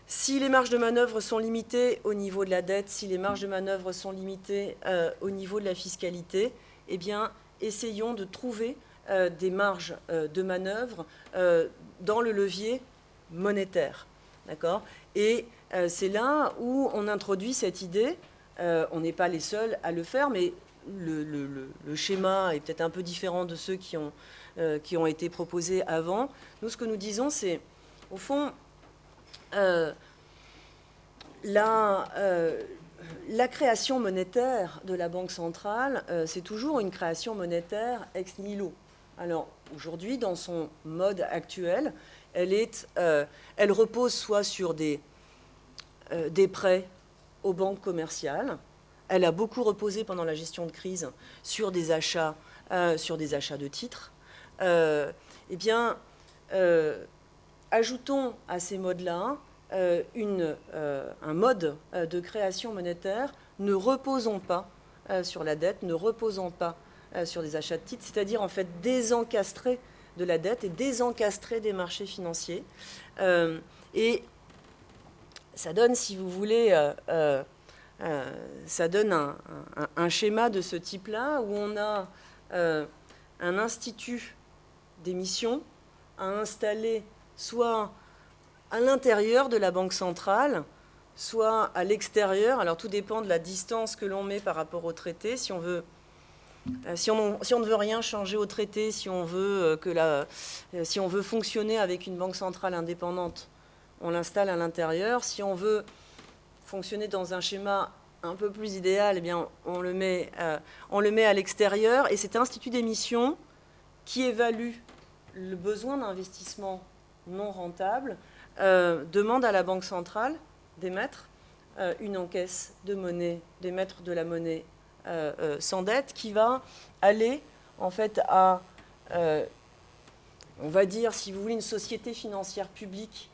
si les marges de manœuvre sont limitées au niveau de la dette, si les marges de manœuvre sont limitées au niveau de la fiscalité, eh bien, essayons de trouver des marges de manœuvre dans le levier monétaire. D'accord ? Et c'est là où on introduit cette idée, on n'est pas les seuls à le faire, mais le schéma est peut-être un peu différent de ceux qui ont été proposés avant. Nous, ce que nous disons, c'est, au fond, la création monétaire de la Banque centrale, c'est toujours une création monétaire ex nihilo. Alors, aujourd'hui, dans son mode actuel, elle repose soit sur des prêts aux banques commerciales. Elle a beaucoup reposé pendant la gestion de crise sur des achats de titres. Ajoutons à ces modes-là un mode de création monétaire. Ne reposons pas sur la dette, ne reposons pas sur des achats de titres, c'est-à-dire en fait désencastrer de la dette et désencastrer des marchés financiers. Et ça donne, si vous voulez, ça donne un schéma de ce type-là où on a un institut d'émission à installer soit à l'intérieur de la Banque centrale, soit à l'extérieur. Alors tout dépend de la distance que l'on met par rapport au traité. Si on ne veut rien changer au traité, si on veut fonctionner avec une banque centrale indépendante, on l'installe à l'intérieur. Si on veut fonctionner dans un schéma un peu plus idéal, eh bien, on le met à l'extérieur. Et cet institut d'émission qui évalue le besoin d'investissement non rentable demande à la Banque centrale d'émettre une encaisse de monnaie, d'émettre de la monnaie sans dette, qui va aller en fait à, on va dire, si vous voulez, une société financière publique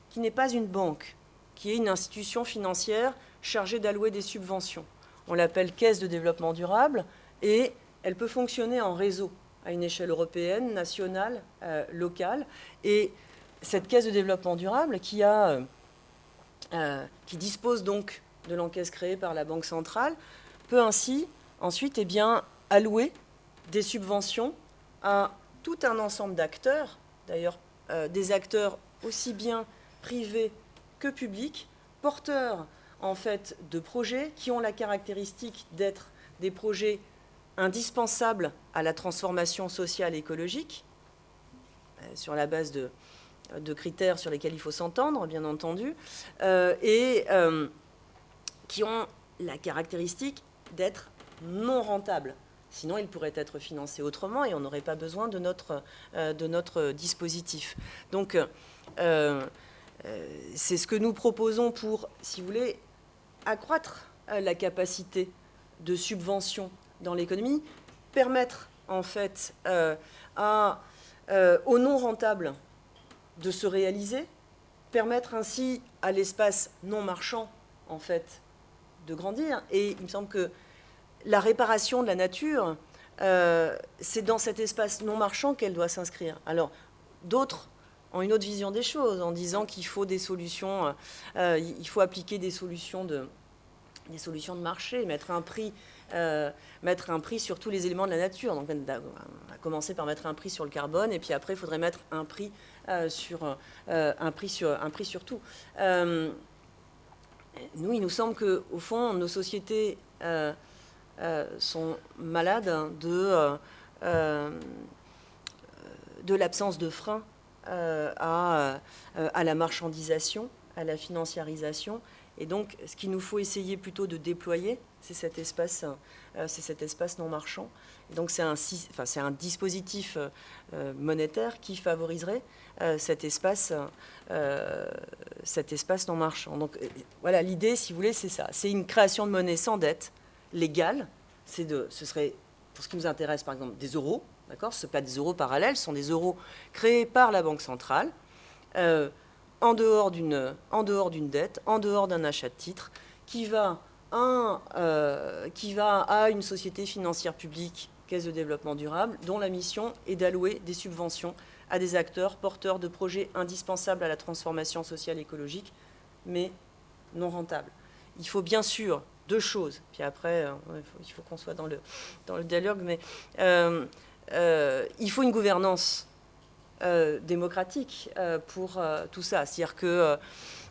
qui n'est pas une banque, qui est une institution financière chargée d'allouer des subventions. On l'appelle caisse de développement durable et elle peut fonctionner en réseau à une échelle européenne, nationale, locale. Et cette caisse de développement durable qui dispose donc de l'encaisse créée par la Banque centrale peut ainsi ensuite allouer des subventions à tout un ensemble d'acteurs, d'ailleurs des acteurs aussi bien privés que publics, porteurs en fait de projets qui ont la caractéristique d'être des projets indispensables à la transformation sociale et écologique, sur la base de critères sur lesquels il faut s'entendre, bien entendu, et qui ont la caractéristique d'être non rentables. Sinon, il pourrait être financé autrement et on n'aurait pas besoin de notre dispositif. Donc, c'est ce que nous proposons pour, si vous voulez, accroître la capacité de subvention dans l'économie, permettre en fait aux non rentables de se réaliser, permettre ainsi à l'espace non marchand en fait de grandir. Et il me semble que la réparation de la nature, c'est dans cet espace non marchand qu'elle doit s'inscrire. Alors d'autres ont une autre vision des choses en disant qu'il faut des solutions, il faut appliquer des solutions de marché, mettre un prix sur tous les éléments de la nature. Donc, on va commencer par mettre un prix sur le carbone, et puis après, il faudrait mettre un prix sur tout. Nous, il nous semble qu'au fond, nos sociétés sont malades de l'absence de frein à la marchandisation, à la financiarisation. Et donc, ce qu'il nous faut essayer plutôt de déployer, c'est cet espace non marchand. Et donc, c'est un dispositif monétaire qui favoriserait cet espace non marchand. Donc, voilà, l'idée, si vous voulez, c'est ça. C'est une création de monnaie sans dette, légale. Ce serait, pour ce qui nous intéresse, par exemple, des euros. D'accord ? Ce ne sont pas des euros parallèles, ce sont des euros créés par la Banque centrale. En dehors d'une dette, en dehors d'un achat de titres, qui va à une société financière publique, Caisse de développement durable, dont la mission est d'allouer des subventions à des acteurs porteurs de projets indispensables à la transformation sociale et écologique, mais non rentables. Il faut bien sûr deux choses, puis après, il faut qu'on soit dans le dialogue, mais il faut une gouvernance démocratique pour tout ça. C'est-à-dire que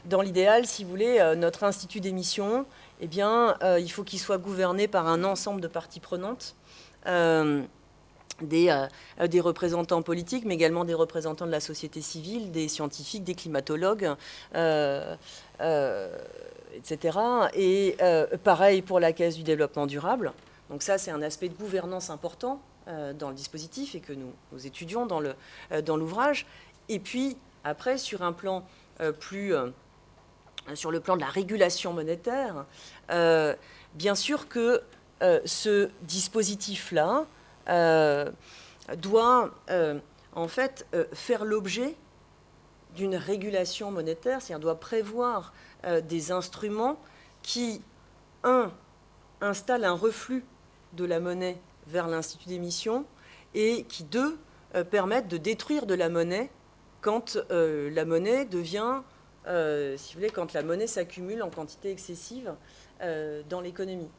dans l'idéal, si vous voulez, notre institut d'émission, eh bien, il faut qu'il soit gouverné par un ensemble de parties prenantes, des représentants politiques, mais également des représentants de la société civile, des scientifiques, des climatologues, etc. Et pareil pour la Caisse du développement durable. Donc ça, c'est un aspect de gouvernance important dans le dispositif et que nous étudions dans l'ouvrage. Et puis, après, sur un plan sur le plan de la régulation monétaire, bien sûr que ce dispositif-là doit en fait faire l'objet d'une régulation monétaire, c'est-à-dire doit prévoir des instruments qui, installent un reflux de la monnaie vers l'institut d'émission et qui, deux, permettent de détruire de la monnaie quand la monnaie devient, si vous voulez, quand la monnaie s'accumule en quantité excessive dans l'économie.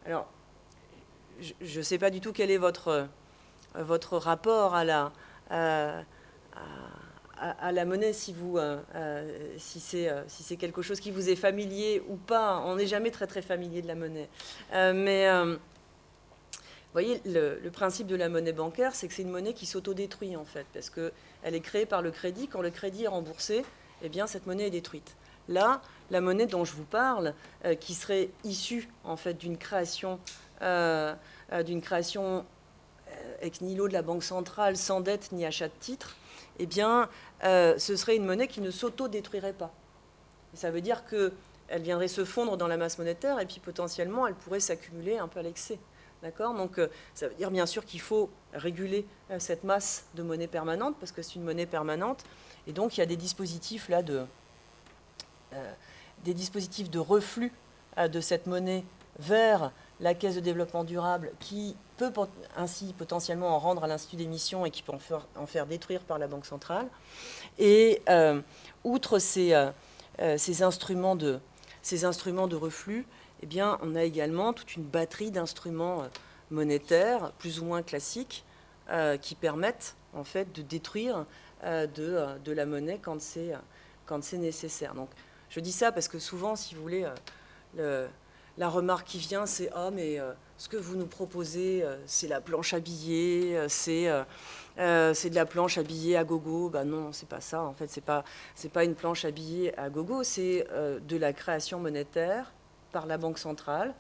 Alors, je ne sais pas du tout quel est votre rapport à la monnaie, si c'est quelque chose qui vous est familier ou pas. On n'est jamais très très familier de la monnaie. Mais vous voyez, le principe de la monnaie bancaire, c'est que c'est une monnaie qui s'autodétruit en fait, parce qu'elle est créée par le crédit. Quand le crédit est remboursé, eh bien cette monnaie est détruite. Là, la monnaie dont je vous parle, qui serait issue en fait d'une création ex nihilo de la Banque centrale, sans dette ni achat de titres, eh bien, ce serait une monnaie qui ne s'auto-détruirait pas. Et ça veut dire qu'elle viendrait se fondre dans la masse monétaire et puis potentiellement, elle pourrait s'accumuler un peu à l'excès. D'accord ? Donc, ça veut dire bien sûr qu'il faut réguler cette masse de monnaie permanente parce que c'est une monnaie permanente. Et donc, il y a des dispositifs là des dispositifs de reflux de cette monnaie vers la Caisse de développement durable qui peut ainsi potentiellement en rendre à l'Institut d'émission et qui peut en faire détruire par la Banque centrale. Et outre ces instruments de reflux, eh bien, on a également toute une batterie d'instruments monétaires plus ou moins classiques qui permettent en fait de détruire de la monnaie quand c'est nécessaire. Donc, je dis ça parce que souvent, si vous voulez, la remarque qui vient, c'est « Ah, mais ce que vous nous proposez, c'est la planche à billets, c'est de la planche à billets à gogo. » Ben non, c'est pas ça. En fait, c'est pas une planche à billets à gogo, c'est de la création monétaire par la Banque centrale,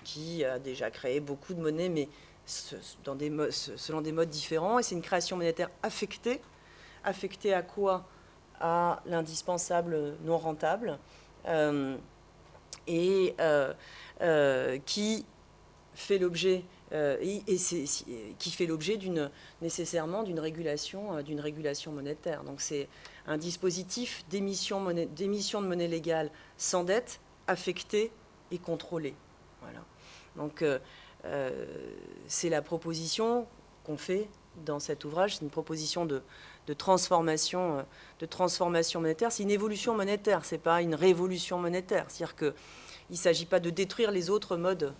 qui a déjà créé beaucoup de monnaies, mais selon des modes différents, et c'est une création monétaire affectée. Affectée à quoi? À l'indispensable non rentable, qui fait l'objet qui fait l'objet nécessairement d'une régulation monétaire. Donc c'est un dispositif d'émission de monnaie légale sans dette, affectée et contrôlée. Voilà. Donc c'est la proposition qu'on fait dans cet ouvrage. C'est une proposition de transformation monétaire. C'est une évolution monétaire, ce n'est pas une révolution monétaire. C'est-à-dire qu'il ne s'agit pas de détruire les autres modes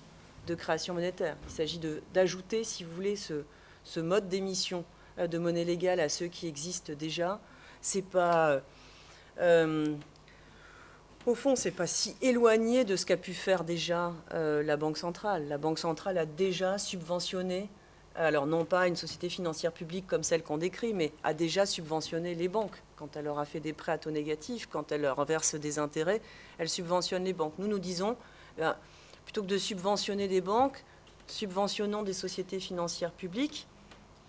de création monétaire. Il s'agit d'ajouter, si vous voulez, ce mode d'émission de monnaie légale à ceux qui existent déjà. C'est pas, au fond, c'est pas si éloigné de ce qu'a pu faire déjà la Banque centrale. La Banque centrale a déjà subventionné, alors non pas une société financière publique comme celle qu'on décrit, mais a déjà subventionné les banques. Quand elle leur a fait des prêts à taux négatifs, quand elle leur verse des intérêts, elle subventionne les banques. Nous disons, plutôt que de subventionner des banques, subventionnons des sociétés financières publiques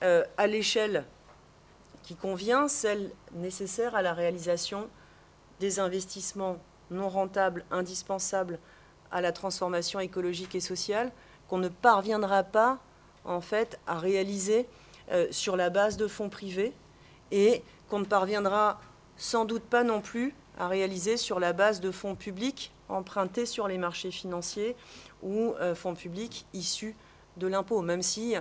à l'échelle qui convient, celle nécessaire à la réalisation des investissements non rentables, indispensables à la transformation écologique et sociale, qu'on ne parviendra pas, en fait, à réaliser sur la base de fonds privés et qu'on ne parviendra sans doute pas non plus à réaliser sur la base de fonds publics empruntés sur les marchés financiers ou fonds publics issus de l'impôt, même si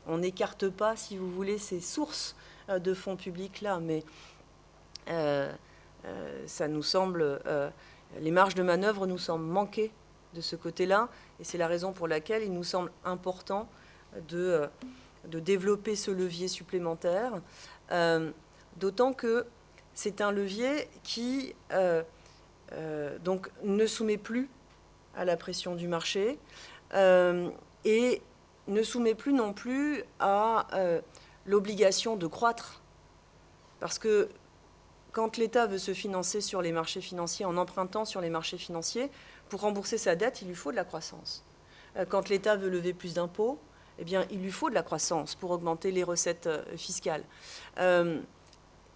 on n'écarte pas, si vous voulez, ces sources de fonds publics-là. Mais ça nous semble, les marges de manœuvre nous semblent manquer de ce côté-là, et c'est la raison pour laquelle il nous semble important de développer ce levier supplémentaire, d'autant que c'est un levier qui donc ne soumet plus à la pression du marché et ne soumet plus non plus à l'obligation de croître. Parce que quand l'État veut se financer sur les marchés financiers, en empruntant sur les marchés financiers, pour rembourser sa dette, il lui faut de la croissance. Quand l'État veut lever plus d'impôts, eh bien, il lui faut de la croissance pour augmenter les recettes fiscales.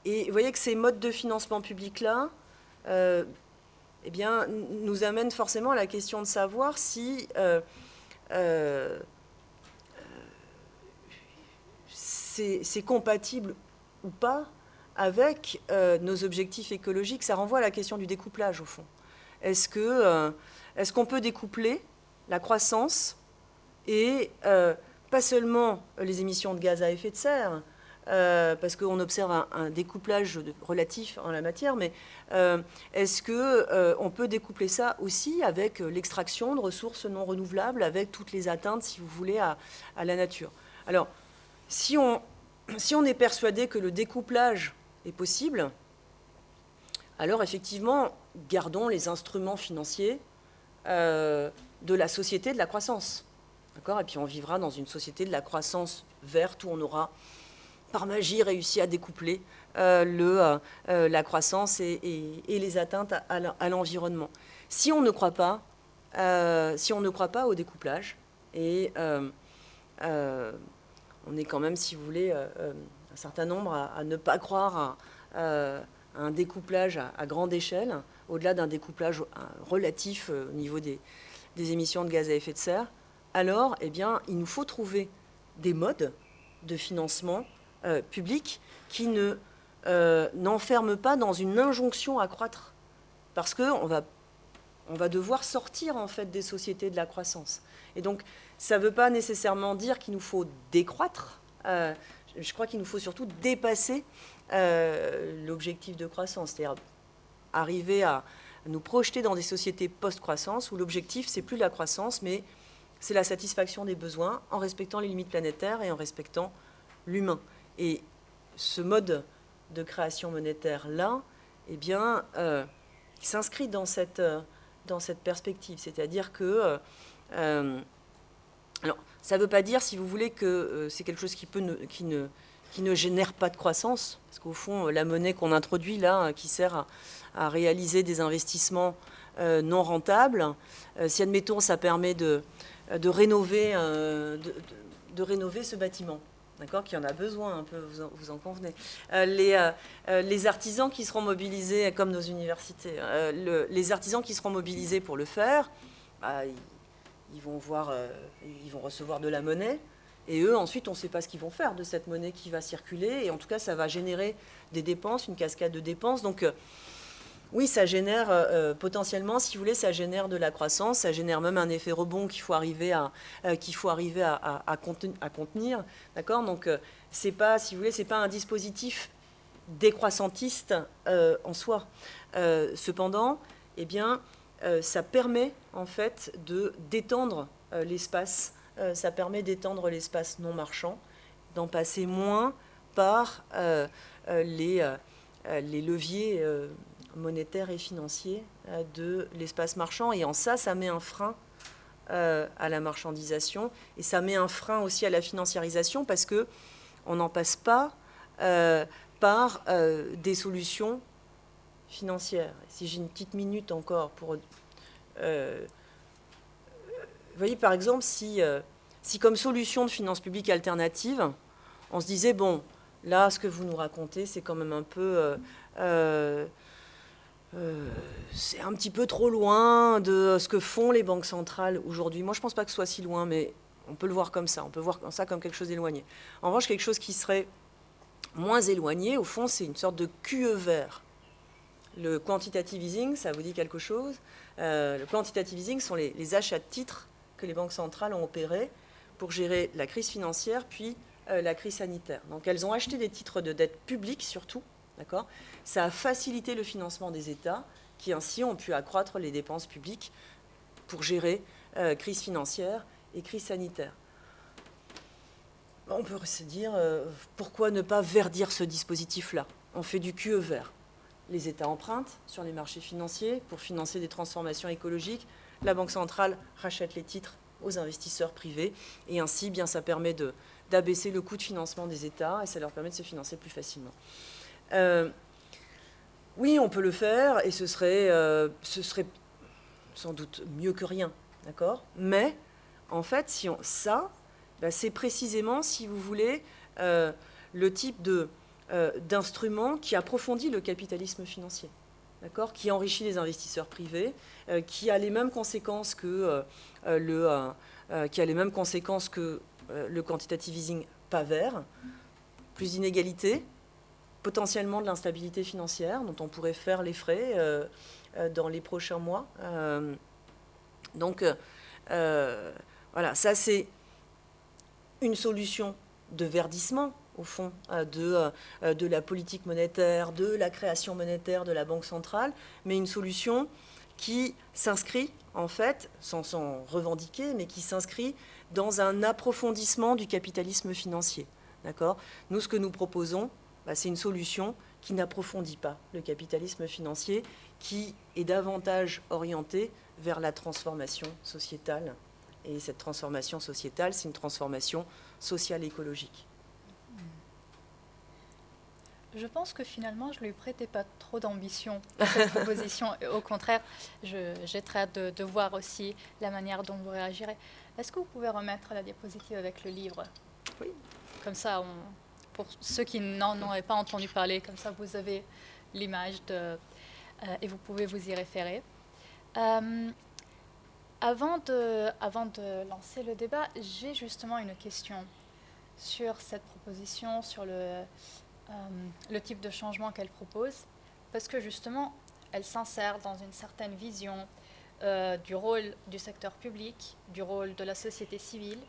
Et vous voyez que ces modes de financement public-là eh bien, nous amènent forcément à la question de savoir si c'est compatible ou pas avec nos objectifs écologiques. Ça renvoie à la question du découplage, au fond. Est-ce qu'on peut découpler la croissance et pas seulement les émissions de gaz à effet de serre, parce qu'on observe un découplage relatif en la matière, mais est-ce qu'on peut découpler ça aussi avec l'extraction de ressources non renouvelables, avec toutes les atteintes, si vous voulez, à la nature? Alors, si on est persuadé que le découplage est possible, alors effectivement, gardons les instruments financiers de la société de la croissance. D'accord ? Et puis on vivra dans une société de la croissance verte où on aura, par magie, réussi à découpler la croissance et les atteintes à l'environnement. Si on ne croit pas, au découplage, et on est quand même, si vous voulez, un certain nombre à ne pas croire à un découplage à grande échelle, au-delà d'un découplage relatif au niveau des émissions de gaz à effet de serre, alors, eh bien, il nous faut trouver des modes de financement public qui n'enferment pas dans une injonction à croître, parce qu'on va devoir sortir en fait des sociétés de la croissance. Et donc, ça ne veut pas nécessairement dire qu'il nous faut décroître. Je crois qu'il nous faut surtout dépasser l'objectif de croissance, c'est-à-dire arriver à nous projeter dans des sociétés post-croissance où l'objectif, c'est plus la croissance, mais c'est la satisfaction des besoins en respectant les limites planétaires et en respectant l'humain. Et ce mode de création monétaire-là, eh bien, il s'inscrit dans cette perspective. C'est-à-dire que... alors, ça ne veut pas dire, si vous voulez, que c'est quelque chose qui ne génère pas de croissance, parce qu'au fond, la monnaie qu'on introduit là, qui sert à réaliser des investissements non rentables, si, admettons, ça permet de rénover, de rénover ce bâtiment. D'accord, qui en a besoin un peu, vous en convenez. Les artisans qui seront mobilisés, comme nos universités, les artisans qui seront mobilisés pour le faire, bah, ils vont recevoir de la monnaie. Et eux, ensuite, on ne sait pas ce qu'ils vont faire de cette monnaie qui va circuler. Et en tout cas, ça va générer des dépenses, une cascade de dépenses. Donc, oui, ça génère potentiellement, si vous voulez, ça génère de la croissance, ça génère même un effet rebond qu'il faut arriver à contenir, d'accord. Donc c'est pas, si vous voulez, c'est pas un dispositif décroissantiste en soi. Cependant, eh bien, ça permet en fait de d'étendre l'espace, ça permet d'étendre l'espace non marchand, d'en passer moins par les leviers monétaire et financier de l'espace marchand. Et en ça, ça met un frein à la marchandisation et ça met un frein aussi à la financiarisation parce qu'on n'en passe pas par des solutions financières. Si j'ai une petite minute encore pour... vous voyez, par exemple, si comme solution de finances publiques alternatives, on se disait, bon, là, ce que vous nous racontez, c'est quand même un peu... c'est un petit peu trop loin de ce que font les banques centrales aujourd'hui. Moi, je ne pense pas que ce soit si loin, mais on peut le voir comme ça. On peut voir ça comme quelque chose d'éloigné. En revanche, quelque chose qui serait moins éloigné, au fond, c'est une sorte de QE vert. Le quantitative easing, ça vous dit quelque chose? Le quantitative easing sont les achats de titres que les banques centrales ont opérés pour gérer la crise financière, puis la crise sanitaire. Donc, elles ont acheté des titres de dette publique, surtout. D'accord ? Ça a facilité le financement des États qui ainsi ont pu accroître les dépenses publiques pour gérer crise financière et crise sanitaire. On peut se dire, pourquoi ne pas verdir ce dispositif-là? On fait du QE vert. Les États empruntent sur les marchés financiers pour financer des transformations écologiques. La Banque centrale rachète les titres aux investisseurs privés. Et ainsi, bien, ça permet d'abaisser le coût de financement des États et ça leur permet de se financer plus facilement. Oui, on peut le faire et ce serait sans doute mieux que rien, d'accord. Mais en fait, c'est précisément, si vous voulez, le type d'instrument qui approfondit le capitalisme financier, d'accord, qui enrichit les investisseurs privés, qui a les mêmes conséquences que le quantitative easing pas vert, plus d'inégalités, potentiellement de l'instabilité financière dont on pourrait faire les frais dans les prochains mois. Donc, voilà, ça c'est une solution de verdissement, au fond, de la politique monétaire, de la création monétaire de la Banque centrale, mais une solution qui s'inscrit, en fait, sans s'en revendiquer, mais qui s'inscrit dans un approfondissement du capitalisme financier. D'accord ? Nous, ce que nous proposons, c'est une solution qui n'approfondit pas le capitalisme financier, qui est davantage orientée vers la transformation sociétale. Et cette transformation sociétale, c'est une transformation sociale et écologique. Je pense que finalement, je ne lui prêtais pas trop d'ambition à cette proposition. Au contraire, j'ai très hâte de voir aussi la manière dont vous réagirez. Est-ce que vous pouvez remettre la diapositive avec le livre? Oui. Comme ça, pour ceux qui n'en auraient pas entendu parler, comme ça, vous avez l'image et vous pouvez vous y référer. Avant de lancer le débat, j'ai justement une question sur cette proposition, sur le type de changement qu'elle propose, parce que justement, elle s'insère dans une certaine vision du rôle du secteur public, du rôle de la société civile.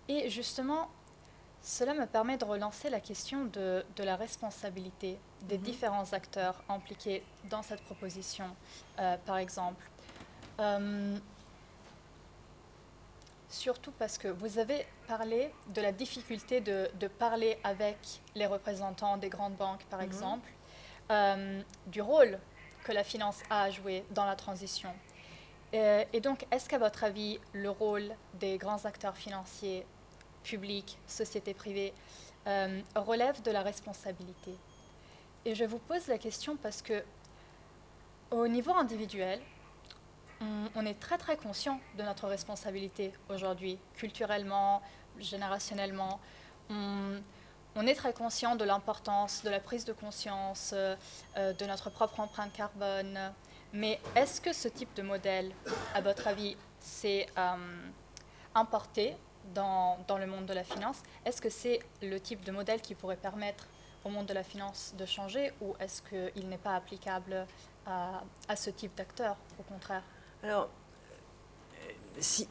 Et justement, cela me permet de relancer la question de la responsabilité des différents acteurs impliqués dans cette proposition, par exemple. Surtout parce que vous avez parlé de la difficulté de parler avec les représentants des grandes banques, par exemple, du rôle que la finance a à jouer dans la transition. Et donc, est-ce qu'à votre avis, le rôle des grands acteurs financiers, publics, sociétés privées, relève de la responsabilité? Et je vous pose la question parce que, au niveau individuel, on est très très conscient de notre responsabilité aujourd'hui, culturellement, générationnellement. On est très conscient de l'importance de la prise de conscience, de notre propre empreinte carbone. Mais est-ce que ce type de modèle, à votre avis, s'est importé dans le monde de la finance? Est-ce que c'est le type de modèle qui pourrait permettre au monde de la finance de changer, ou est-ce qu'il n'est pas applicable à ce type d'acteurs, au contraire? Alors, si,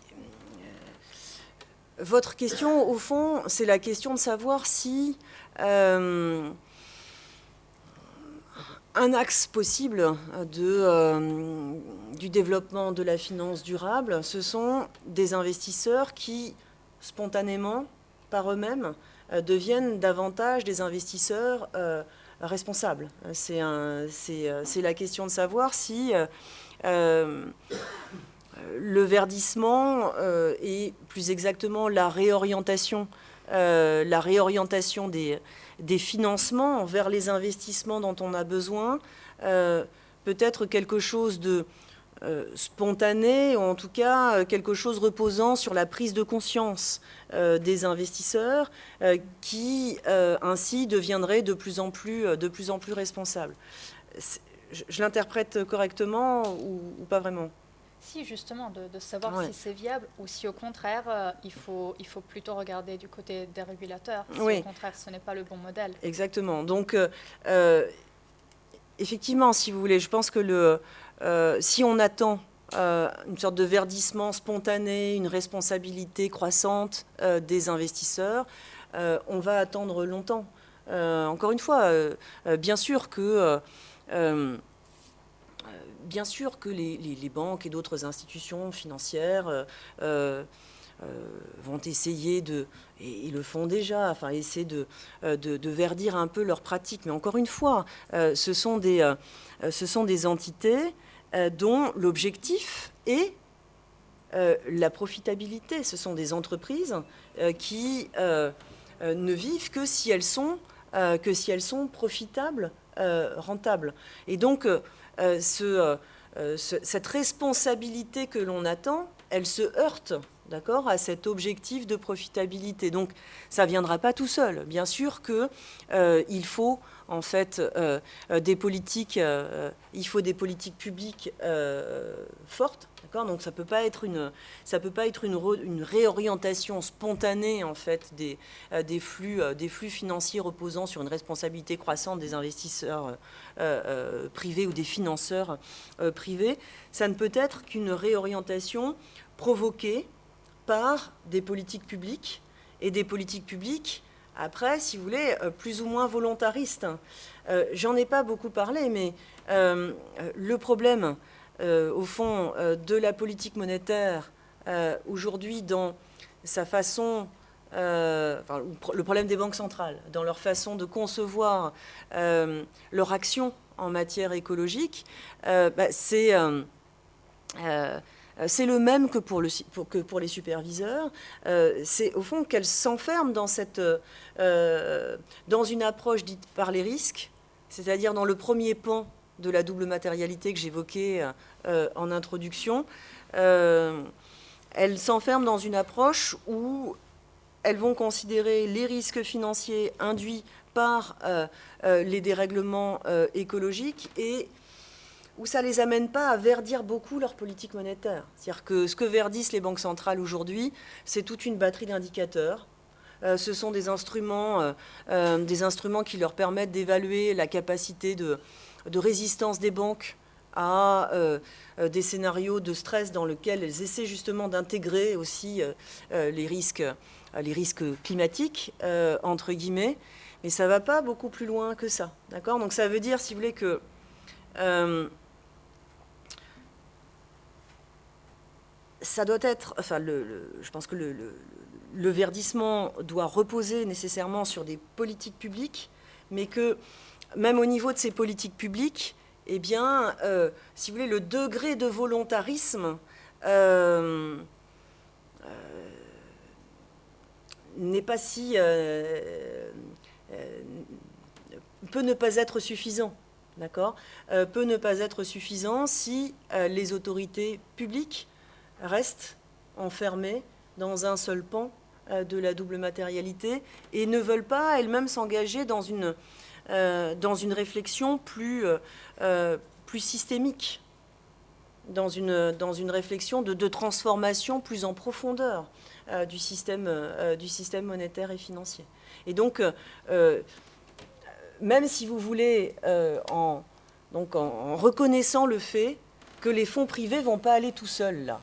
votre question, au fond, c'est la question de savoir si un axe possible du développement de la finance durable, ce sont des investisseurs qui, spontanément, par eux-mêmes, deviennent davantage des investisseurs responsables. C'est la question de savoir si le verdissement et plus exactement la réorientation des financements vers les investissements dont on a besoin peut être quelque chose de spontané, ou en tout cas quelque chose reposant sur la prise de conscience des investisseurs qui ainsi deviendraient de plus en plus responsables. Je l'interprète correctement ou pas vraiment? Si, justement, de savoir si c'est viable ou si au contraire, il faut plutôt regarder du côté des régulateurs, si au contraire ce n'est pas le bon modèle. Exactement. Donc, effectivement, si vous voulez, je pense que si on attend une sorte de verdissement spontané, une responsabilité croissante des investisseurs, on va attendre longtemps. Encore une fois, bien sûr que les banques et d'autres institutions financières vont essayer et le font déjà, essayer de verdir un peu leurs pratiques. Mais encore une fois, ce sont des entités dont l'objectif est la profitabilité. Ce sont des entreprises qui ne vivent que si elles sont profitables, rentables. Et donc, cette responsabilité que l'on attend, elle se heurte, d'accord, à cet objectif de profitabilité. Donc, ça ne viendra pas tout seul. Bien sûr qu'il faut, en fait, des politiques publiques fortes, d'accord. Donc, ça peut pas être une réorientation spontanée, en fait, des flux financiers reposant sur une responsabilité croissante des investisseurs privés ou des financeurs privés. Ça ne peut être qu'une réorientation provoquée par des politiques publiques, et des politiques publiques, après, si vous voulez, plus ou moins volontaristes. J'en ai pas beaucoup parlé, mais le problème, au fond, de la politique monétaire aujourd'hui dans sa façon, le problème des banques centrales, dans leur façon de concevoir leur action en matière écologique, c'est le même que pour les superviseurs. C'est au fond qu'elles s'enferment dans une approche dite par les risques, c'est-à-dire dans le premier pan de la double matérialité que j'évoquais en introduction. Elles s'enferment dans une approche où elles vont considérer les risques financiers induits par les dérèglements écologiques et où ça ne les amène pas à verdir beaucoup leur politique monétaire. C'est-à-dire que ce que verdissent les banques centrales aujourd'hui, c'est toute une batterie d'indicateurs. Ce sont des instruments qui leur permettent d'évaluer la capacité de résistance des banques à des scénarios de stress dans lesquels elles essaient justement d'intégrer aussi les risques climatiques, entre guillemets. Mais ça ne va pas beaucoup plus loin que ça. D'accord ? Donc ça veut dire, si vous voulez, que ça doit être, je pense que le verdissement doit reposer nécessairement sur des politiques publiques, mais que même au niveau de ces politiques publiques, eh bien, si vous voulez, le degré de volontarisme n'est pas si peut ne pas être suffisant. d'accord, peut ne pas être suffisant si les autorités publiques restent enfermées dans un seul pan de la double matérialité et ne veulent pas elles-mêmes s'engager dans une réflexion plus systémique, dans une réflexion de transformation plus en profondeur du système monétaire et financier. Et donc, même si vous voulez, en reconnaissant le fait que les fonds privés ne vont pas aller tout seuls, là,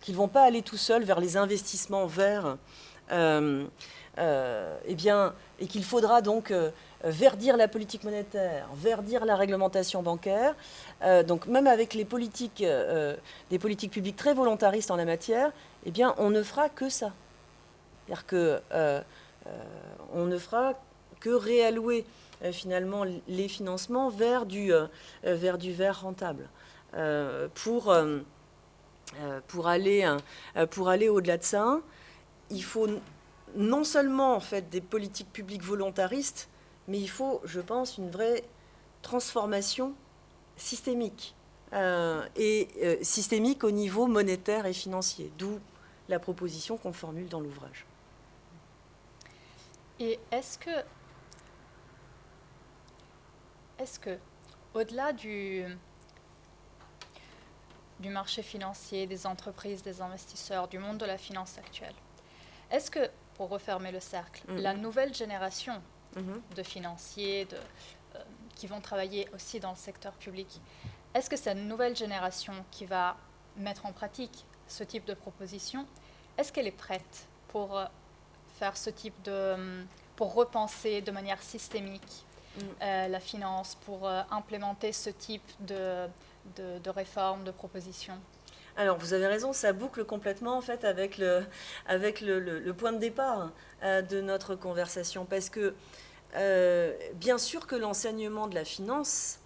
qu'ils ne vont pas aller tout seuls vers les investissements verts, et qu'il faudra donc verdir la politique monétaire, verdir la réglementation bancaire. Donc même avec des politiques publiques très volontaristes en la matière, eh bien, on ne fera que ça. C'est-à-dire qu'on ne fera que réallouer finalement les financements vers du vert rentable pour aller au-delà de ça. Il faut non seulement en fait des politiques publiques volontaristes, mais il faut, je pense, une vraie transformation systémique systémique au niveau monétaire et financier, d'où la proposition qu'on formule dans l'ouvrage. Et est-ce que au-delà du marché financier, des entreprises, des investisseurs, du monde de la finance actuelle, est-ce que, pour refermer le cercle, la nouvelle génération de financiers qui vont travailler aussi dans le secteur public, est-ce que cette nouvelle génération qui va mettre en pratique ce type de proposition, est-ce qu'elle est prête pour faire ce type pour repenser de manière systémique la finance, pour implémenter ce type de réformes, de propositions? Alors, vous avez raison, ça boucle complètement en fait avec le point de départ de notre conversation, parce que bien sûr que l'enseignement de la finance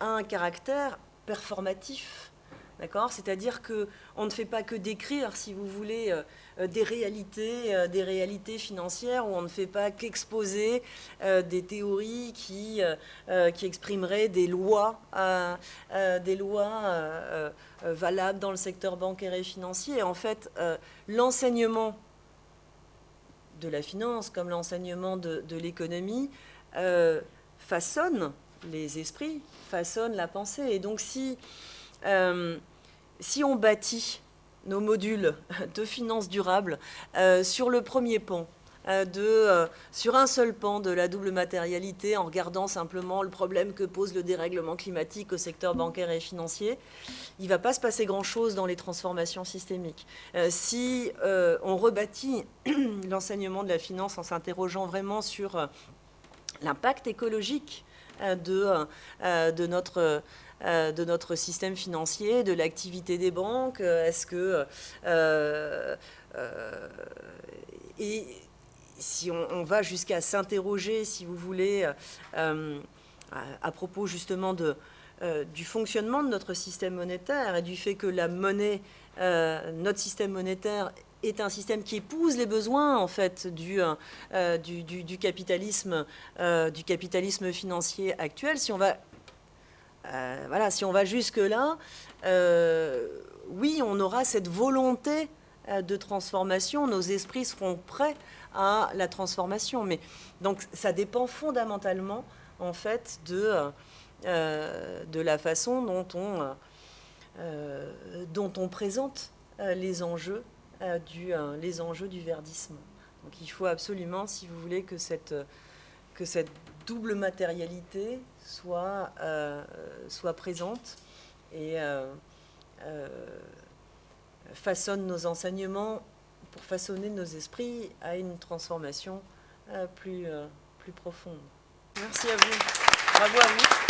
a un caractère performatif, d'accord ? C'est-à-dire qu'on ne fait pas que décrire, si vous voulez, des réalités financières, où on ne fait pas qu'exposer des théories qui exprimeraient des lois valables dans le secteur bancaire et financier. En fait, l'enseignement de la finance, comme l'enseignement de l'économie, façonne les esprits, façonne la pensée. Et donc, si on bâtit nos modules de finance durable sur le premier pan, sur un seul pan de la double matérialité, en regardant simplement le problème que pose le dérèglement climatique au secteur bancaire et financier, il ne va pas se passer grand-chose dans les transformations systémiques. Si on rebâtit l'enseignement de la finance en s'interrogeant vraiment sur l'impact écologique de notre système financier, de l'activité des banques, et si on va jusqu'à s'interroger, si vous voulez, à propos justement du fonctionnement de notre système monétaire et du fait que la monnaie, notre système monétaire est un système qui épouse les besoins en fait du capitalisme financier actuel. Si on va jusque-là, oui, on aura cette volonté de transformation, nos esprits seront prêts à la transformation. Mais donc ça dépend fondamentalement en fait de la façon dont on présente les enjeux du verdissement. Donc il faut absolument, si vous voulez, que cette double matérialité soit présente et façonne nos enseignements pour façonner nos esprits à une transformation plus profonde. Merci à vous. Bravo à vous.